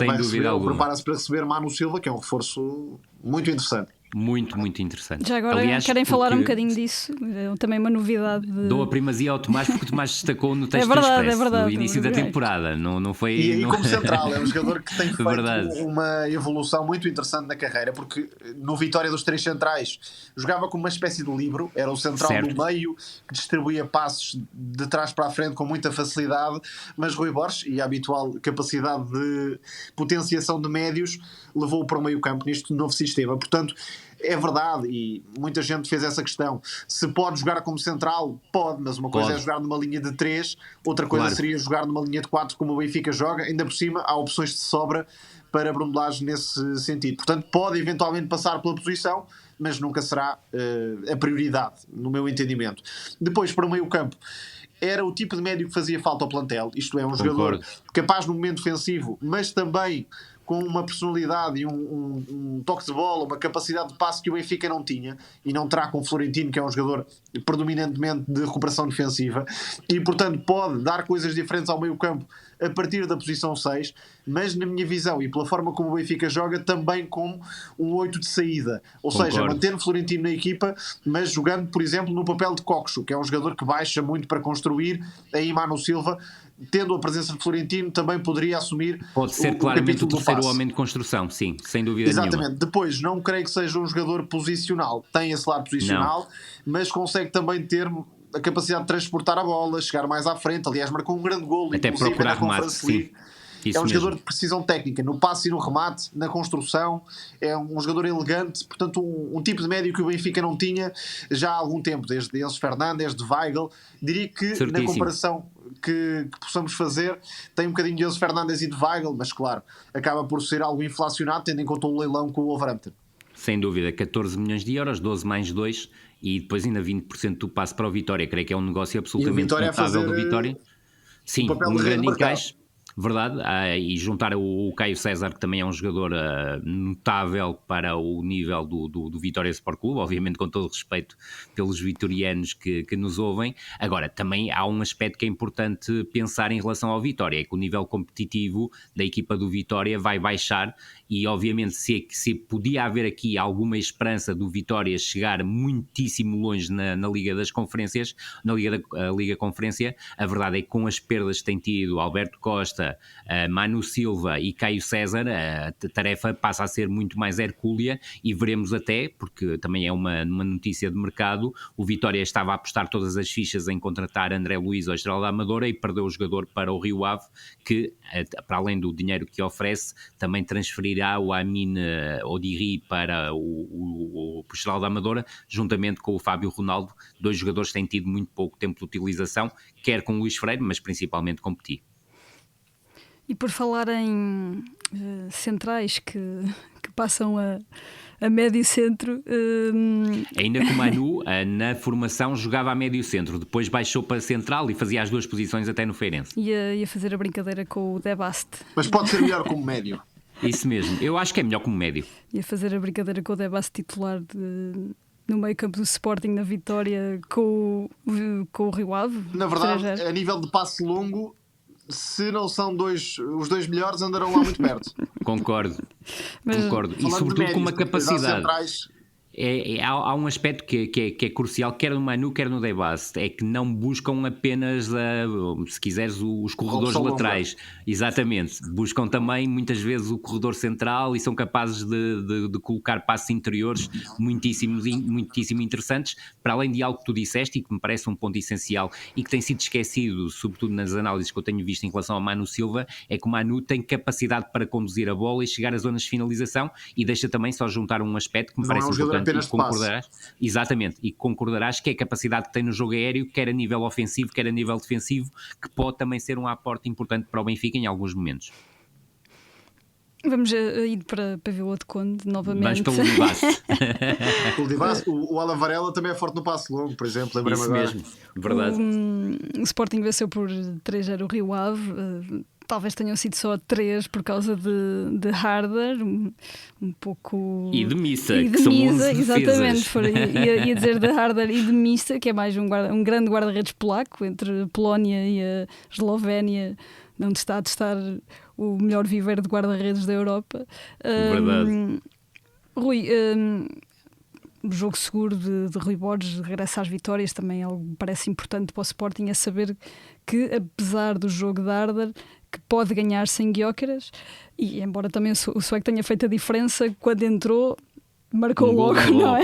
prepara-se para receber Manu Silva, que é um reforço muito interessante. Muito, muito interessante. Já agora, aliás, querem falar um bocadinho disso? É também uma novidade. Dou a primazia ao Tomás porque o Tomás destacou no texto do Expresso no início da temporada. Não foi, e aí, como central, é um jogador que tem feito uma evolução muito interessante na carreira, porque no Vitória dos três centrais jogava como uma espécie de livro, era o central no meio que distribuía passos de trás para a frente com muita facilidade, mas Rui Borges, e a habitual capacidade de potenciação de médios, levou-o para o meio campo neste novo sistema. Portanto, é verdade, e muita gente fez essa questão. Se pode jogar como central, pode, mas uma coisa é jogar numa linha de 3, outra coisa seria jogar numa linha de 4 como o Benfica joga. Ainda por cima há opções de sobra para Bruno Lage nesse sentido. Portanto, pode eventualmente passar pela posição, mas nunca será a prioridade, no meu entendimento. Depois, para o meio campo, era o tipo de médio que fazia falta ao plantel, isto é, um jogador capaz no momento defensivo, mas também com uma personalidade e um toque de bola, uma capacidade de passe que o Benfica não tinha e não terá com o Florentino, que é um jogador predominantemente de recuperação defensiva e portanto pode dar coisas diferentes ao meio campo a partir da posição 6, mas na minha visão e pela forma como o Benfica joga também como um 8 de saída, ou seja, mantendo Florentino na equipa, mas jogando por exemplo no papel de Coxo, que é um jogador que baixa muito para construir, aí Manu Silva, tendo a presença de Florentino, também poderia assumir. Pode ser claramente o terceiro homem de construção, sim, sem dúvida nenhuma. Exatamente. Depois, não creio que seja um jogador posicional. Tem esse lado posicional, mas consegue também ter a capacidade de transportar a bola, chegar mais à frente. Aliás, marcou um grande golo, até procurar remate, sim. É um jogador de precisão técnica, no passe e no remate, na construção, é um jogador elegante, portanto um tipo de médio que o Benfica não tinha já há algum tempo, desde Enzo Fernandes, de Weigl. Diria que na comparação que possamos fazer, tem um bocadinho de Enzo Fernandes e de Weigl, mas claro, acaba por ser algo inflacionado, tendo em conta o leilão com o Wolverhampton. Sem dúvida, 14 milhões de euros, 12 mais 2 e depois ainda 20% do passe para o Vitória, creio que é um negócio absolutamente notável do Vitória. Sim, um grande encaixe. Verdade, e juntar o Caio César, que também é um jogador notável para o nível do Vitória Sport Clube, obviamente com todo o respeito pelos vitorianos que nos ouvem. Agora, também há um aspecto que é importante pensar em relação ao Vitória, é que o nível competitivo da equipa do Vitória vai baixar e obviamente se podia haver aqui alguma esperança do Vitória chegar muitíssimo longe na Liga das Conferências, na Liga Conferência, a verdade é que com as perdas que tem tido Alberto Costa, Manu Silva e Caio César, a tarefa passa a ser muito mais hercúlea e veremos até, porque também é uma notícia de mercado, o Vitória estava a apostar todas as fichas em contratar André Luiz ao Estrela da Amadora e perdeu o jogador para o Rio Ave, que para além do dinheiro que oferece, também transferirá o Amin Odiri para o Estrela da Amadora, juntamente com o Fábio Ronaldo, dois jogadores que têm tido muito pouco tempo de utilização, quer com o Luís Freire, mas principalmente com Petit. E por falar em centrais que passam a médio centro... Ainda que o Manu, na formação, jogava a médio centro, depois baixou para central e fazia as duas posições até no Feirense. Ia fazer a brincadeira com o Debast. Mas pode ser melhor como médio. Isso mesmo, eu acho que é melhor como médio. Ia fazer a brincadeira com o Debast titular no meio campo do Sporting na Vitória com o Rio Ave. Na verdade, a nível de passe longo, se não são os dois melhores, andarão lá muito perto. Concordo. E sobretudo com uma capacidade. Há um aspecto que é crucial, quer no Manu, quer no Debast, é que não buscam apenas, se quiseres, os corredores laterais. Exatamente. Buscam também, muitas vezes, o corredor central e são capazes de colocar passos interiores muitíssimo interessantes, para além de algo que tu disseste e que me parece um ponto essencial e que tem sido esquecido, sobretudo nas análises que eu tenho visto em relação ao Manu Silva, é que o Manu tem capacidade para conduzir a bola e chegar às zonas de finalização e deixa também só juntar um aspecto que me parece importante. apenas de passe. concordarás, exatamente, e concordarás que é a capacidade que tem no jogo aéreo, quer a nível ofensivo, quer a nível defensivo, que pode também ser um aporte importante para o Benfica em alguns momentos. Vamos ir para Vila de Conde novamente. Vamos para o Ludivaz. O Ludivaz, o Alan Varela também é forte no passe longo, por exemplo, lembrei-me Isso agora. mesmo, verdade. O Sporting venceu por 3-0 o Rio Ave. Talvez tenham sido só 3 por causa de Harder, um pouco. E de Missa, e de que são Missa, 11 exatamente. defesas. Ia dizer de Harder e de Missa, que é mais um grande guarda-redes polaco, entre a Polónia e a Eslovénia, onde está a testar o melhor viveiro de guarda-redes da Europa. Verdade. Rui, o jogo seguro de Rui Borges, regresso às vitórias, também é algo que me parece importante para o Sporting, é saber que, apesar do jogo de Harder, que pode ganhar sem Gyökeres, e embora também o sueco tenha feito a diferença, quando entrou, marcou logo, não é?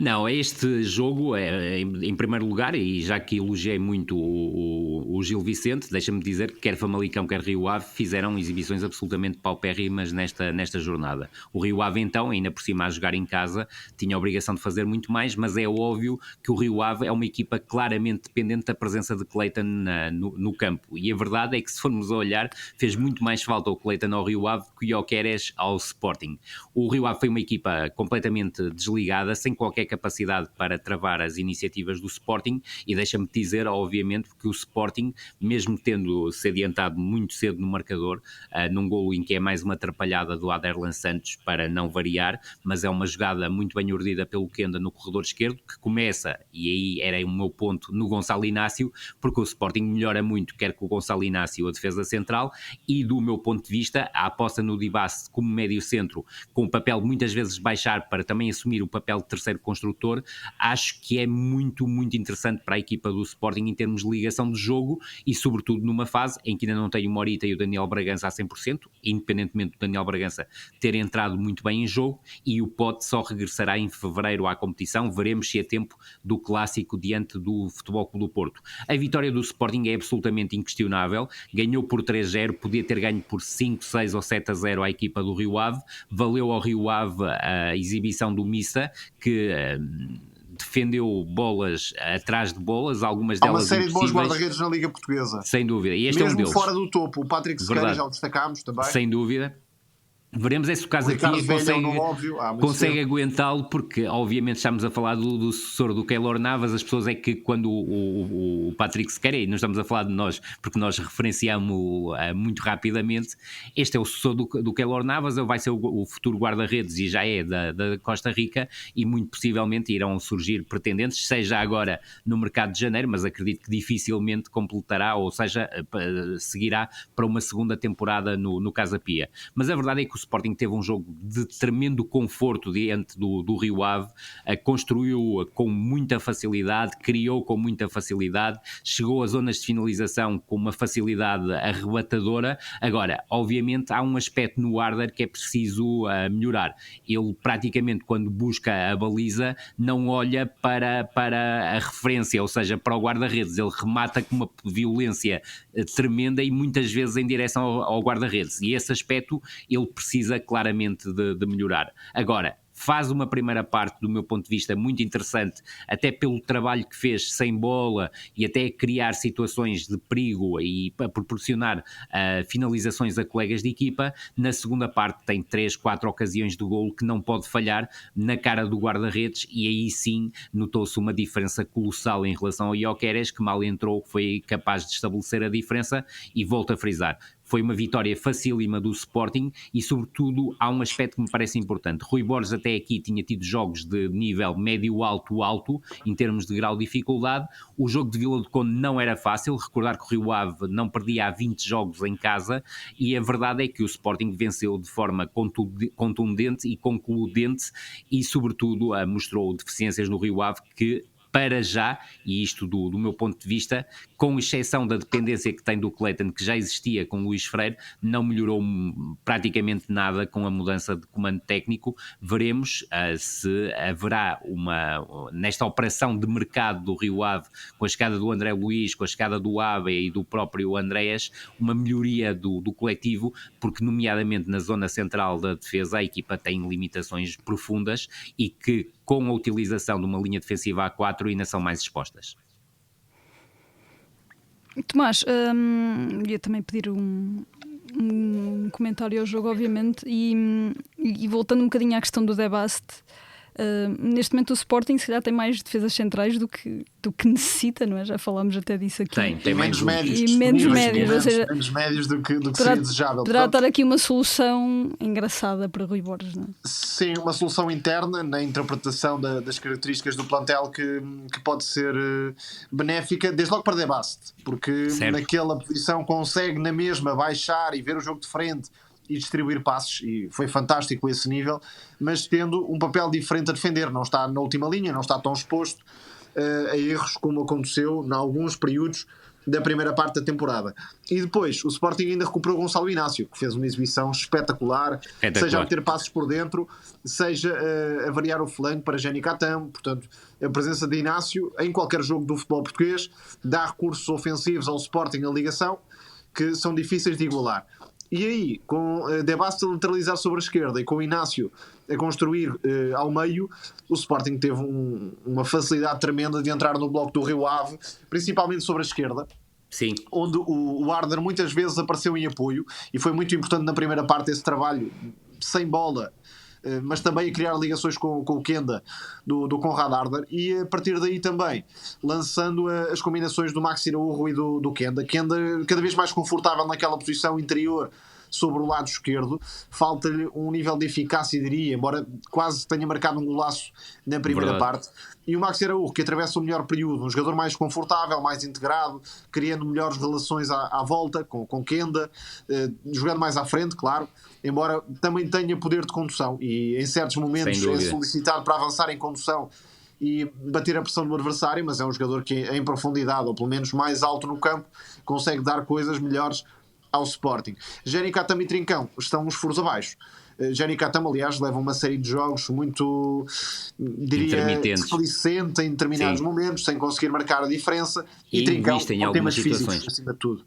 Não, este jogo, em primeiro lugar, e já que elogiei muito o Gil Vicente, deixa-me dizer que quer Famalicão, quer Rio Ave fizeram exibições absolutamente paupérrimas nesta jornada. O Rio Ave, então, ainda por cima a jogar em casa, tinha a obrigação de fazer muito mais, mas é óbvio que o Rio Ave é uma equipa claramente dependente da presença de Cleiton no campo. E a verdade é que, se formos a olhar, fez muito mais falta o Cleiton ao Rio Ave que o Gyökeres ao Sporting. O Rio Ave foi uma equipa completamente desligada, sem qualquer capacidade para travar as iniciativas do Sporting, e deixa-me dizer, obviamente, que o Sporting, mesmo tendo-se adiantado muito cedo no marcador, num golo em que é mais uma atrapalhada do Aderlan Santos para não variar, mas é uma jogada muito bem urdida pelo Kenda no corredor esquerdo, que começa, e aí era o meu ponto, no Gonçalo Inácio, porque o Sporting melhora muito, quer com o Gonçalo Inácio a defesa central, e do meu ponto de vista, a aposta no Dibas como médio centro, com o papel muitas vezes baixar para também assumir o papel de terceiro construtor, acho que é muito, muito interessante para a equipa do Sporting em termos de ligação de jogo e sobretudo numa fase em que ainda não tem o Morita e o Daniel Bragança a 100%, independentemente do Daniel Bragança ter entrado muito bem em jogo, e o Pote só regressará em fevereiro à competição. Veremos se é tempo do clássico diante do Futebol Clube do Porto. A vitória do Sporting é absolutamente inquestionável, ganhou por 3-0, podia ter ganho por 5, 6 ou 7-0 à equipa do Rio Ave, valeu ao Rio Ave a exibição do Missa, que defendeu bolas atrás de bolas, algumas delas há uma série de bons impossíveis. guarda-redes na Liga Portuguesa. Sem dúvida. E este mesmo é um deles. fora do topo, o Patrick Sequeira já o destacámos também. Sem dúvida. Veremos se o Casa Ricardo Pia consegue aguentá-lo, porque obviamente estamos a falar do sucessor do Keylor Navas. As pessoas é que quando o Patrick Sequeira, e não estamos a falar de nós porque nós referenciamos muito rapidamente, este é o sucessor do Keylor Navas, ele vai ser o futuro guarda-redes e já é da Costa Rica, e muito possivelmente irão surgir pretendentes, seja agora no mercado de janeiro, mas acredito que dificilmente completará, ou seja, seguirá para uma segunda temporada no Casa Pia. Mas a verdade é que o Sporting teve um jogo de tremendo conforto diante do Rio Ave, construiu com muita facilidade, criou com muita facilidade, chegou às zonas de finalização com uma facilidade arrebatadora. Agora, obviamente, há um aspecto no Harder que é preciso melhorar. Ele praticamente, quando busca a baliza, não olha para a referência, ou seja, para o guarda-redes. Ele remata com uma violência tremenda e muitas vezes em direção ao guarda-redes. E esse aspecto ele precisa claramente de melhorar. Agora, faz uma primeira parte, do meu ponto de vista, muito interessante, até pelo trabalho que fez sem bola e até criar situações de perigo e para proporcionar finalizações a colegas de equipa. Na segunda parte tem 3, 4 ocasiões de golo que não pode falhar na cara do guarda-redes, e aí sim notou-se uma diferença colossal em relação ao Gyökeres, que mal entrou, foi capaz de estabelecer a diferença. E volto a frisar, foi uma vitória facílima do Sporting e, sobretudo, há um aspecto que me parece importante. Rui Borges até aqui tinha tido jogos de nível médio-alto, em termos de grau de dificuldade. O jogo de Vila do Conde não era fácil. Recordar que o Rio Ave não perdia há 20 jogos em casa, e a verdade é que o Sporting venceu de forma contundente e concludente e, sobretudo, mostrou deficiências no Rio Ave que para já, e isto do meu ponto de vista, com exceção da dependência que tem do Clayton, que já existia com o Luís Freire, não melhorou praticamente nada com a mudança de comando técnico. Veremos se haverá nesta operação de mercado do Rio Ave, com a chegada do André Luiz, com a chegada do Abe e do próprio Andréas, uma melhoria do coletivo, porque nomeadamente na zona central da defesa a equipa tem limitações profundas e que com a utilização de uma linha defensiva A4 ainda são mais expostas. Tomás, ia também pedir um comentário ao jogo, obviamente, e voltando um bocadinho à questão do Debaste, neste momento o Sporting se calhar tem mais defesas centrais do que necessita, não é? Já falámos até disso aqui. Tem menos médios. E menos médios, ou seja, menos médios do que seria desejável. Poderá estar aqui uma solução engraçada para Rui Borges, não é? Sim, uma solução interna na interpretação das características do plantel que pode ser benéfica, desde logo para Debaste, porque naquela posição consegue na mesma baixar e ver o jogo de frente e distribuir passes, e foi fantástico esse nível, mas tendo um papel diferente a defender, não está na última linha, não está tão exposto a erros como aconteceu em alguns períodos da primeira parte da temporada. E depois o Sporting ainda recuperou Gonçalo Inácio, que fez uma exibição espetacular, seja a ter passos por dentro, seja a variar o flanco para Jenny Catam. Portanto, a presença de Inácio em qualquer jogo do futebol português dá recursos ofensivos ao Sporting na ligação que são difíceis de igualar. E aí, com Debaste a lateralizar sobre a esquerda e com o Inácio a construir ao meio, o Sporting teve uma facilidade tremenda de entrar no bloco do Rio Ave, principalmente sobre a esquerda. Sim. Onde o Arder muitas vezes apareceu em apoio, e foi muito importante na primeira parte esse trabalho sem bola, mas também a criar ligações com o Kenda do Conrad Arder, e a partir daí também lançando as combinações do Maxi Araújo e do Kenda cada vez mais confortável naquela posição interior sobre o lado esquerdo. Falta-lhe um nível de eficácia, diria, embora quase tenha marcado um golaço na primeira parte. E o Maxi Araújo, que atravessa o melhor período, um jogador mais confortável, mais integrado, criando melhores relações à volta com Kenda, jogando mais à frente, claro, embora também tenha poder de condução e em certos momentos é solicitado para avançar em condução e bater a pressão do adversário, mas é um jogador que em profundidade, ou pelo menos mais alto no campo, consegue dar coisas melhores ao Sporting. Jenny Catam e Trincão estão uns furos abaixo. Jenny Catam, aliás, leva uma série de jogos muito, diria, displicente em determinados momentos, sem conseguir marcar a diferença, e Trincão por temas físicos, acima de tudo.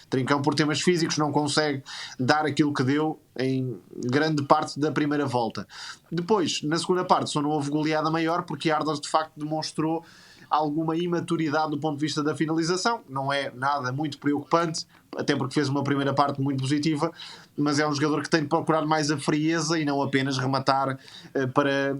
Trincão, por temas físicos, não consegue dar aquilo que deu em grande parte da primeira volta. Depois, na segunda parte, só não houve goleada maior, porque Ardas de facto demonstrou alguma imaturidade do ponto de vista da finalização. Não é nada muito preocupante, até porque fez uma primeira parte muito positiva, mas é um jogador que tem de procurar mais a frieza e não apenas rematar para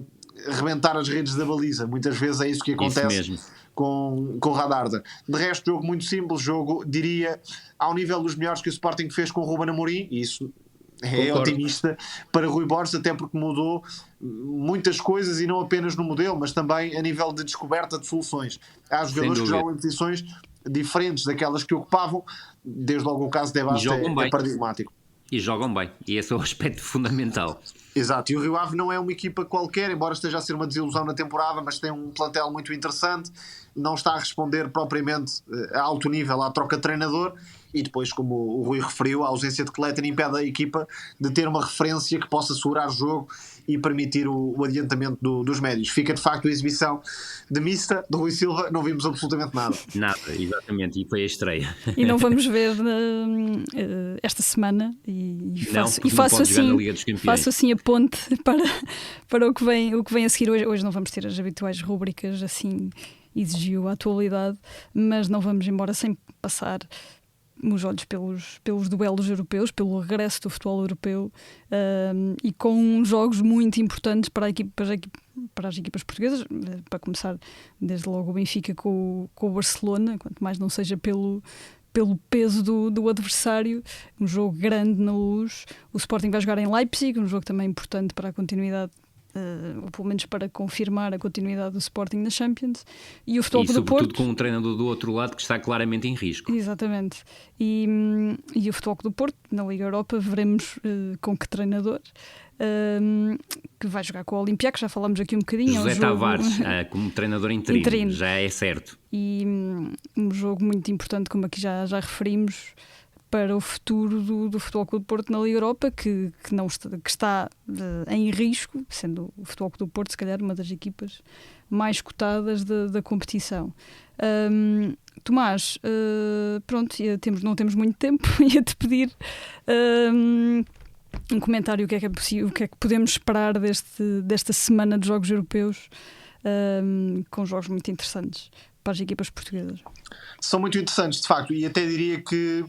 rebentar as redes da baliza. Muitas vezes é isso que acontece com o Radarda. De resto, jogo muito simples, jogo, diria, ao nível dos melhores que o Sporting fez com o Ruben Amorim, e isso é otimista para Rui Borges, até porque mudou muitas coisas, e não apenas no modelo, mas também a nível de descoberta de soluções. Há jogadores que jogam em posições diferentes daquelas que ocupavam, desde logo o caso de Debaste é paradigmático. E jogam bem, e esse é o aspecto fundamental. Exato, e o Rio Ave não é uma equipa qualquer, embora esteja a ser uma desilusão na temporada, mas tem um plantel muito interessante, não está a responder propriamente a alto nível à troca de treinador, e depois, como o Rui referiu, a ausência de Clayton impede a equipa de ter uma referência que possa segurar o jogo e permitir o adiantamento dos médios. Fica de facto a exibição de mista de Rui Silva, não vimos absolutamente nada. Nada, exatamente, e foi a estreia. E não vamos ver esta semana, faço assim a ponte para o que vem a seguir. Hoje não vamos ter as habituais rúbricas, assim exigiu a atualidade, mas não vamos embora sem passar os olhos pelos duelos europeus, pelo regresso do futebol europeu, e com jogos muito importantes para as equipas portuguesas. Para começar, desde logo o Benfica com o Barcelona, quanto mais não seja pelo peso do adversário, um jogo grande na Luz. O Sporting vai jogar em Leipzig, um jogo também importante para a continuidade ou pelo menos para confirmar a continuidade do Sporting na Champions, e o Futebol Clube do sobretudo Porto, com um treinador do outro lado que está claramente em risco. exatamente, e o Futebol Clube do Porto na Liga Europa veremos com que treinador, que vai jogar com o Olympiacos, já falámos aqui um bocadinho. José Tavares, como treinador interino, já é certo. E um jogo muito importante, como aqui já referimos, para o futuro do Futebol Clube do Porto na Liga Europa, que está em risco, sendo o Futebol Clube do Porto, se calhar, uma das equipas mais cotadas da competição. Tomás, pronto, não temos muito tempo, ia-te pedir um comentário, o que é possível, o que é que podemos esperar desta semana de jogos europeus, com jogos muito interessantes para as equipas portuguesas. São muito interessantes, de facto, e até diria que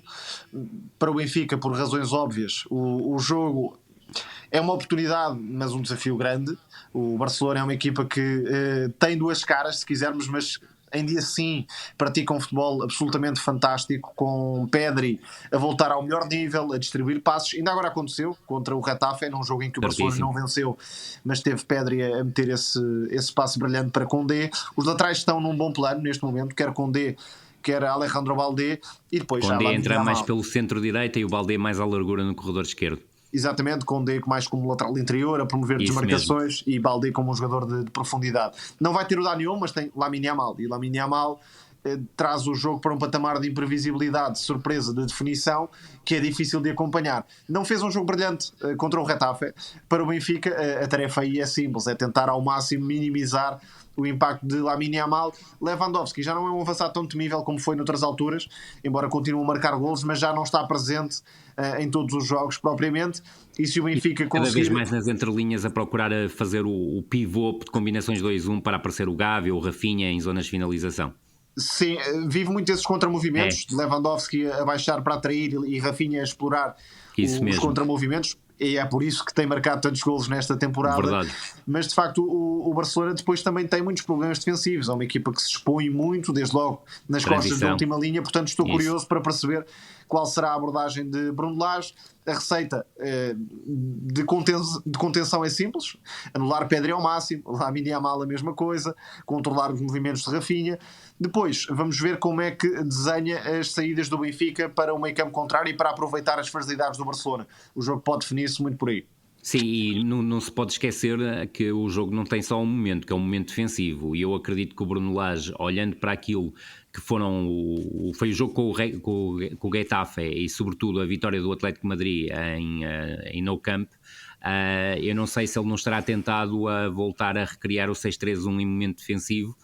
para o Benfica, por razões óbvias, o jogo é uma oportunidade, mas um desafio grande. O Barcelona é uma equipa que tem duas caras, se quisermos, mas em dia sim pratica um futebol absolutamente fantástico, com Pedri a voltar ao melhor nível, a distribuir passos. Ainda agora aconteceu contra o Getafe, num jogo em que o Barcelona não venceu, mas teve Pedri a meter esse passe brilhante para Condé. Os laterais estão num bom plano neste momento, quer Condé, quer Alejandro Baldé, e depois Condé entra mais pelo centro-direita e o Baldé mais à largura no corredor esquerdo. Exatamente, Condé mais como lateral interior, a promover desmarcações, e Baldé como um jogador de profundidade. Não vai ter o Dani Olmo, mas tem Lamine Yamal, e Lamine Yamal traz o jogo para um patamar de imprevisibilidade, de surpresa, de definição, que é difícil de acompanhar. Não fez um jogo brilhante contra o Getafe. Para o Benfica, a tarefa aí é simples, é tentar ao máximo minimizar o impacto de Lamine Yamal. Lewandowski já não é um avançado tão temível como foi noutras alturas, embora continue a marcar golos, mas já não está presente em todos os jogos propriamente. E se o Benfica cada conseguir... vez mais nas entrelinhas a procurar a fazer o pivô de combinações 2-1 para aparecer o Gavi ou o Rafinha em zonas de finalização. Sim, vive muito esses contramovimentos, de Lewandowski a baixar para atrair e Rafinha a explorar os contramovimentos. E é por isso que tem marcado tantos golos nesta temporada. Verdade. Mas de facto o Barcelona depois também tem muitos problemas defensivos. É uma equipa que se expõe muito, desde logo nas costas da última linha. Portanto estou curioso para perceber qual será a abordagem de Bruno Lage. A receita de contenção é simples: anular Pedri ao máximo, Lamine Yamal a mesma coisa, controlar os movimentos de Rafinha. Depois vamos ver como é que desenha as saídas do Benfica para o meio campo contrário e para aproveitar as fragilidades do Barcelona. O jogo pode definir-se muito por aí. Sim, e não se pode esquecer que o jogo não tem só um momento, que é um momento defensivo, e eu acredito que o Bruno Lage, olhando para aquilo que foi o jogo com o Getafe e sobretudo a vitória do Atlético de Madrid em Nou Camp, eu não sei se ele não estará tentado a voltar a recriar o 6-3-1 em momento defensivo.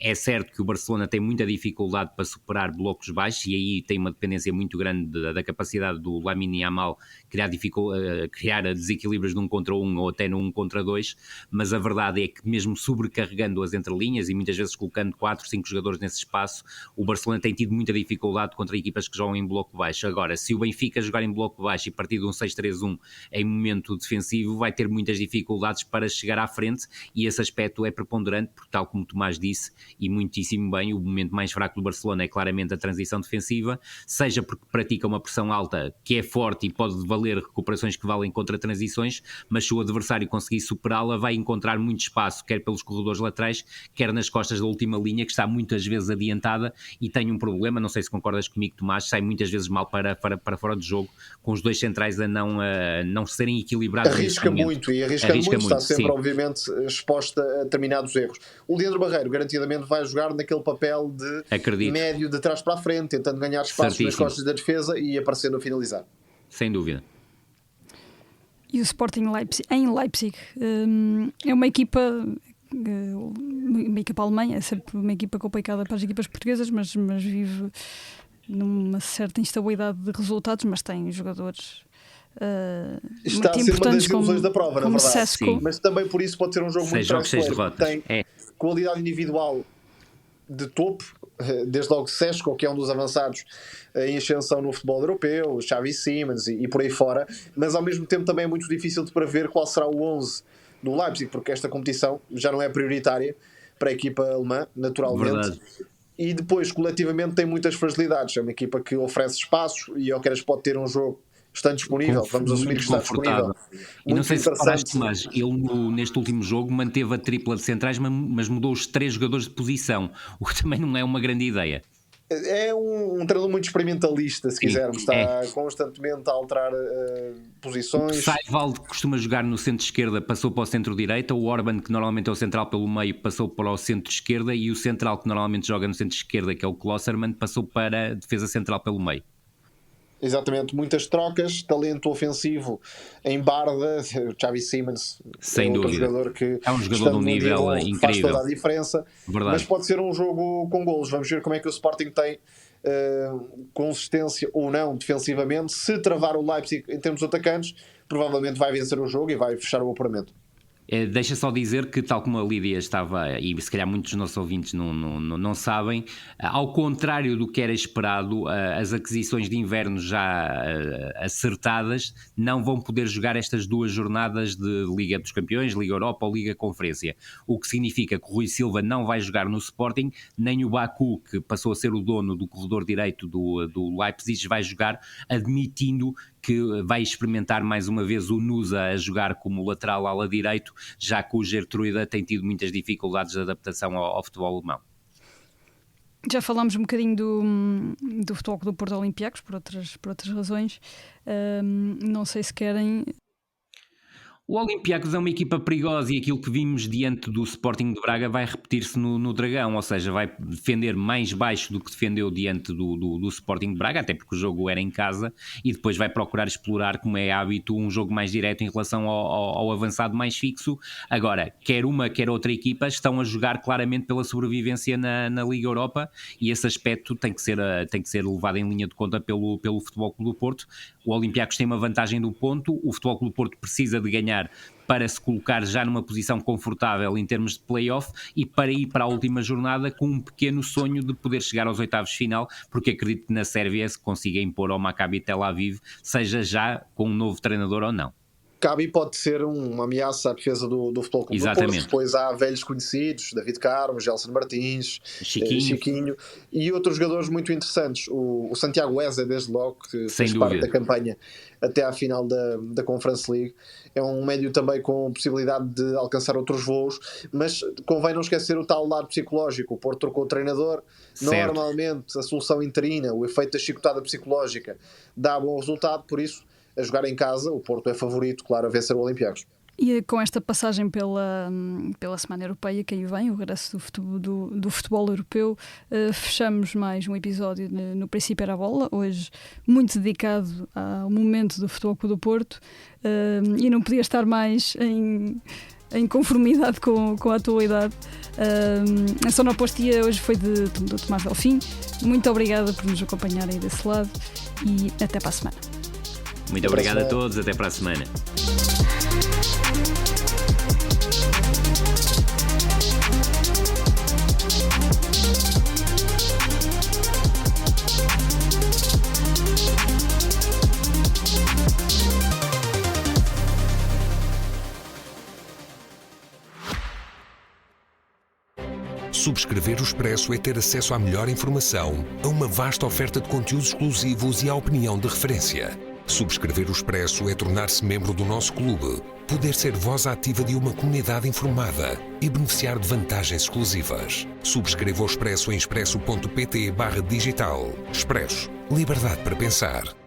É certo que o Barcelona tem muita dificuldade para superar blocos baixos, e aí tem uma dependência muito grande da capacidade do Lamine Yamal criar desequilíbrios de 1 contra 1 ou até no 1 contra 2, mas a verdade é que mesmo sobrecarregando as entrelinhas e muitas vezes colocando 4, 5 jogadores nesse espaço, o Barcelona tem tido muita dificuldade contra equipas que jogam em bloco baixo. Agora, se o Benfica jogar em bloco baixo e partir de um 6-3-1 em momento defensivo, vai ter muitas dificuldades para chegar à frente, e esse aspecto é preponderante, porque tal como Tomás disse, e muitíssimo bem, o momento mais fraco do Barcelona é claramente a transição defensiva, seja porque pratica uma pressão alta que é forte e pode valer recuperações que valem contra transições, mas se o adversário conseguir superá-la, vai encontrar muito espaço, quer pelos corredores laterais, quer nas costas da última linha, que está muitas vezes adiantada e tem um problema, não sei se concordas comigo, Tomás, sai muitas vezes mal para fora de jogo, com os dois centrais a não serem equilibrados. Arrisca muito, está sempre, obviamente, exposta a determinados erros. O Leandro Barreiro garantidamente vai jogar naquele papel de médio de trás para a frente, tentando ganhar espaços nas costas da defesa e aparecendo a finalizar. Sem dúvida. E o Sporting em Leipzig é uma equipa alemã, é sempre uma equipa complicada para as equipas portuguesas, mas vive numa certa instabilidade de resultados, mas tem jogadores está muito a ser importantes uma das ilusões da prova, na verdade. Sesco. Mas também por isso pode ser um jogo muito tranquilo. Tem qualidade individual de topo, desde logo Sesco, que é um dos avançados em ascensão no futebol europeu, Xavi Simons e por aí fora, mas ao mesmo tempo também é muito difícil de prever qual será o 11 do Leipzig, porque esta competição já não é prioritária para a equipa alemã, naturalmente. Verdade. E depois, coletivamente, tem muitas fragilidades. É uma equipa que oferece espaços e Gyökeres pode ter um jogo estando disponível, vamos assumir que está disponível. E não sei se reparaste, mas ele neste último jogo manteve a tripla de centrais, mas mudou os 3 jogadores de posição, o que também não é uma grande ideia. É um treinador muito experimentalista, se quisermos. Está constantemente a alterar posições. Saivaldo, que costuma jogar no centro-esquerda, passou para o centro-direita. O Orban, que normalmente é o central pelo meio, passou para o centro-esquerda. E o central, que normalmente joga no centro-esquerda, que é o Klosserman, passou para a defesa central pelo meio. Exatamente, muitas trocas, talento ofensivo em Barda, Xavi Simons, sem dúvida, jogador que é um jogador de um nível incrível, faz toda a diferença. Verdade. Mas pode ser um jogo com golos. Vamos ver como é que o Sporting tem consistência ou não defensivamente. Se travar o Leipzig em termos de atacantes, provavelmente vai vencer o jogo e vai fechar o apuramento. Deixa só dizer que, tal como a Lídia estava, e se calhar muitos dos nossos ouvintes não sabem, ao contrário do que era esperado, as aquisições de inverno já acertadas não vão poder jogar estas 2 jornadas de Liga dos Campeões, Liga Europa ou Liga Conferência, o que significa que o Rui Silva não vai jogar no Sporting, nem o Baku, que passou a ser o dono do corredor direito do Leipzig, vai jogar, admitindo que vai experimentar mais uma vez o Nusa a jogar como lateral ala direito, já que o Gertruida tem tido muitas dificuldades de adaptação ao futebol alemão. Já falámos um bocadinho do Futebol Clube do Porto Olympiacos, por outras razões. Não sei se querem... O Olympiacos é uma equipa perigosa e aquilo que vimos diante do Sporting de Braga vai repetir-se no Dragão, ou seja, vai defender mais baixo do que defendeu diante do Sporting de Braga, até porque o jogo era em casa, e depois vai procurar explorar, como é hábito, um jogo mais direto em relação ao avançado mais fixo. Agora, quer uma, quer outra equipa estão a jogar claramente pela sobrevivência na Liga Europa, e esse aspecto tem que ser levado em linha de conta pelo Futebol Clube do Porto. O Olympiacos tem uma vantagem do ponto, o Futebol Clube do Porto precisa de ganhar para se colocar já numa posição confortável em termos de play-off e para ir para a última jornada com um pequeno sonho de poder chegar aos oitavos de final, porque acredito que na Sérvia se consiga impor ao Maccabi Tel Aviv, seja já com um novo treinador ou não. Maccabi pode ser uma ameaça à defesa do Futebol Clube do Porto. Depois há velhos conhecidos, David Carmo, Gelson Martins, Chiquinho e outros jogadores muito interessantes. O Santiago Eza, desde logo, que fez parte da campanha até à final da Conference League. É um médio também com possibilidade de alcançar outros voos, mas convém não esquecer o tal lado psicológico. O Porto trocou o treinador. Certo. Normalmente a solução interina, o efeito da chicotada psicológica, dá bom resultado, por isso a jogar em casa, o Porto é favorito, claro, a vencer o Olympiacos. E com esta passagem pela Semana Europeia que aí vem, o regresso do futebol europeu, fechamos mais um episódio no Princípio Era a Bola, hoje muito dedicado ao momento do Futebol Clube do Porto, e não podia estar mais em conformidade com a atualidade. A sonoplastia hoje foi do Tomás Delfim. Muito obrigada por nos acompanharem desse lado e até para a semana. Muito obrigado a todos, até para a semana. Subscrever o Expresso é ter acesso à melhor informação, a uma vasta oferta de conteúdos exclusivos e à opinião de referência. Subscrever o Expresso é tornar-se membro do nosso clube, poder ser voz ativa de uma comunidade informada e beneficiar de vantagens exclusivas. Subscreva o Expresso em expresso.pt/digital. Expresso. Liberdade para pensar.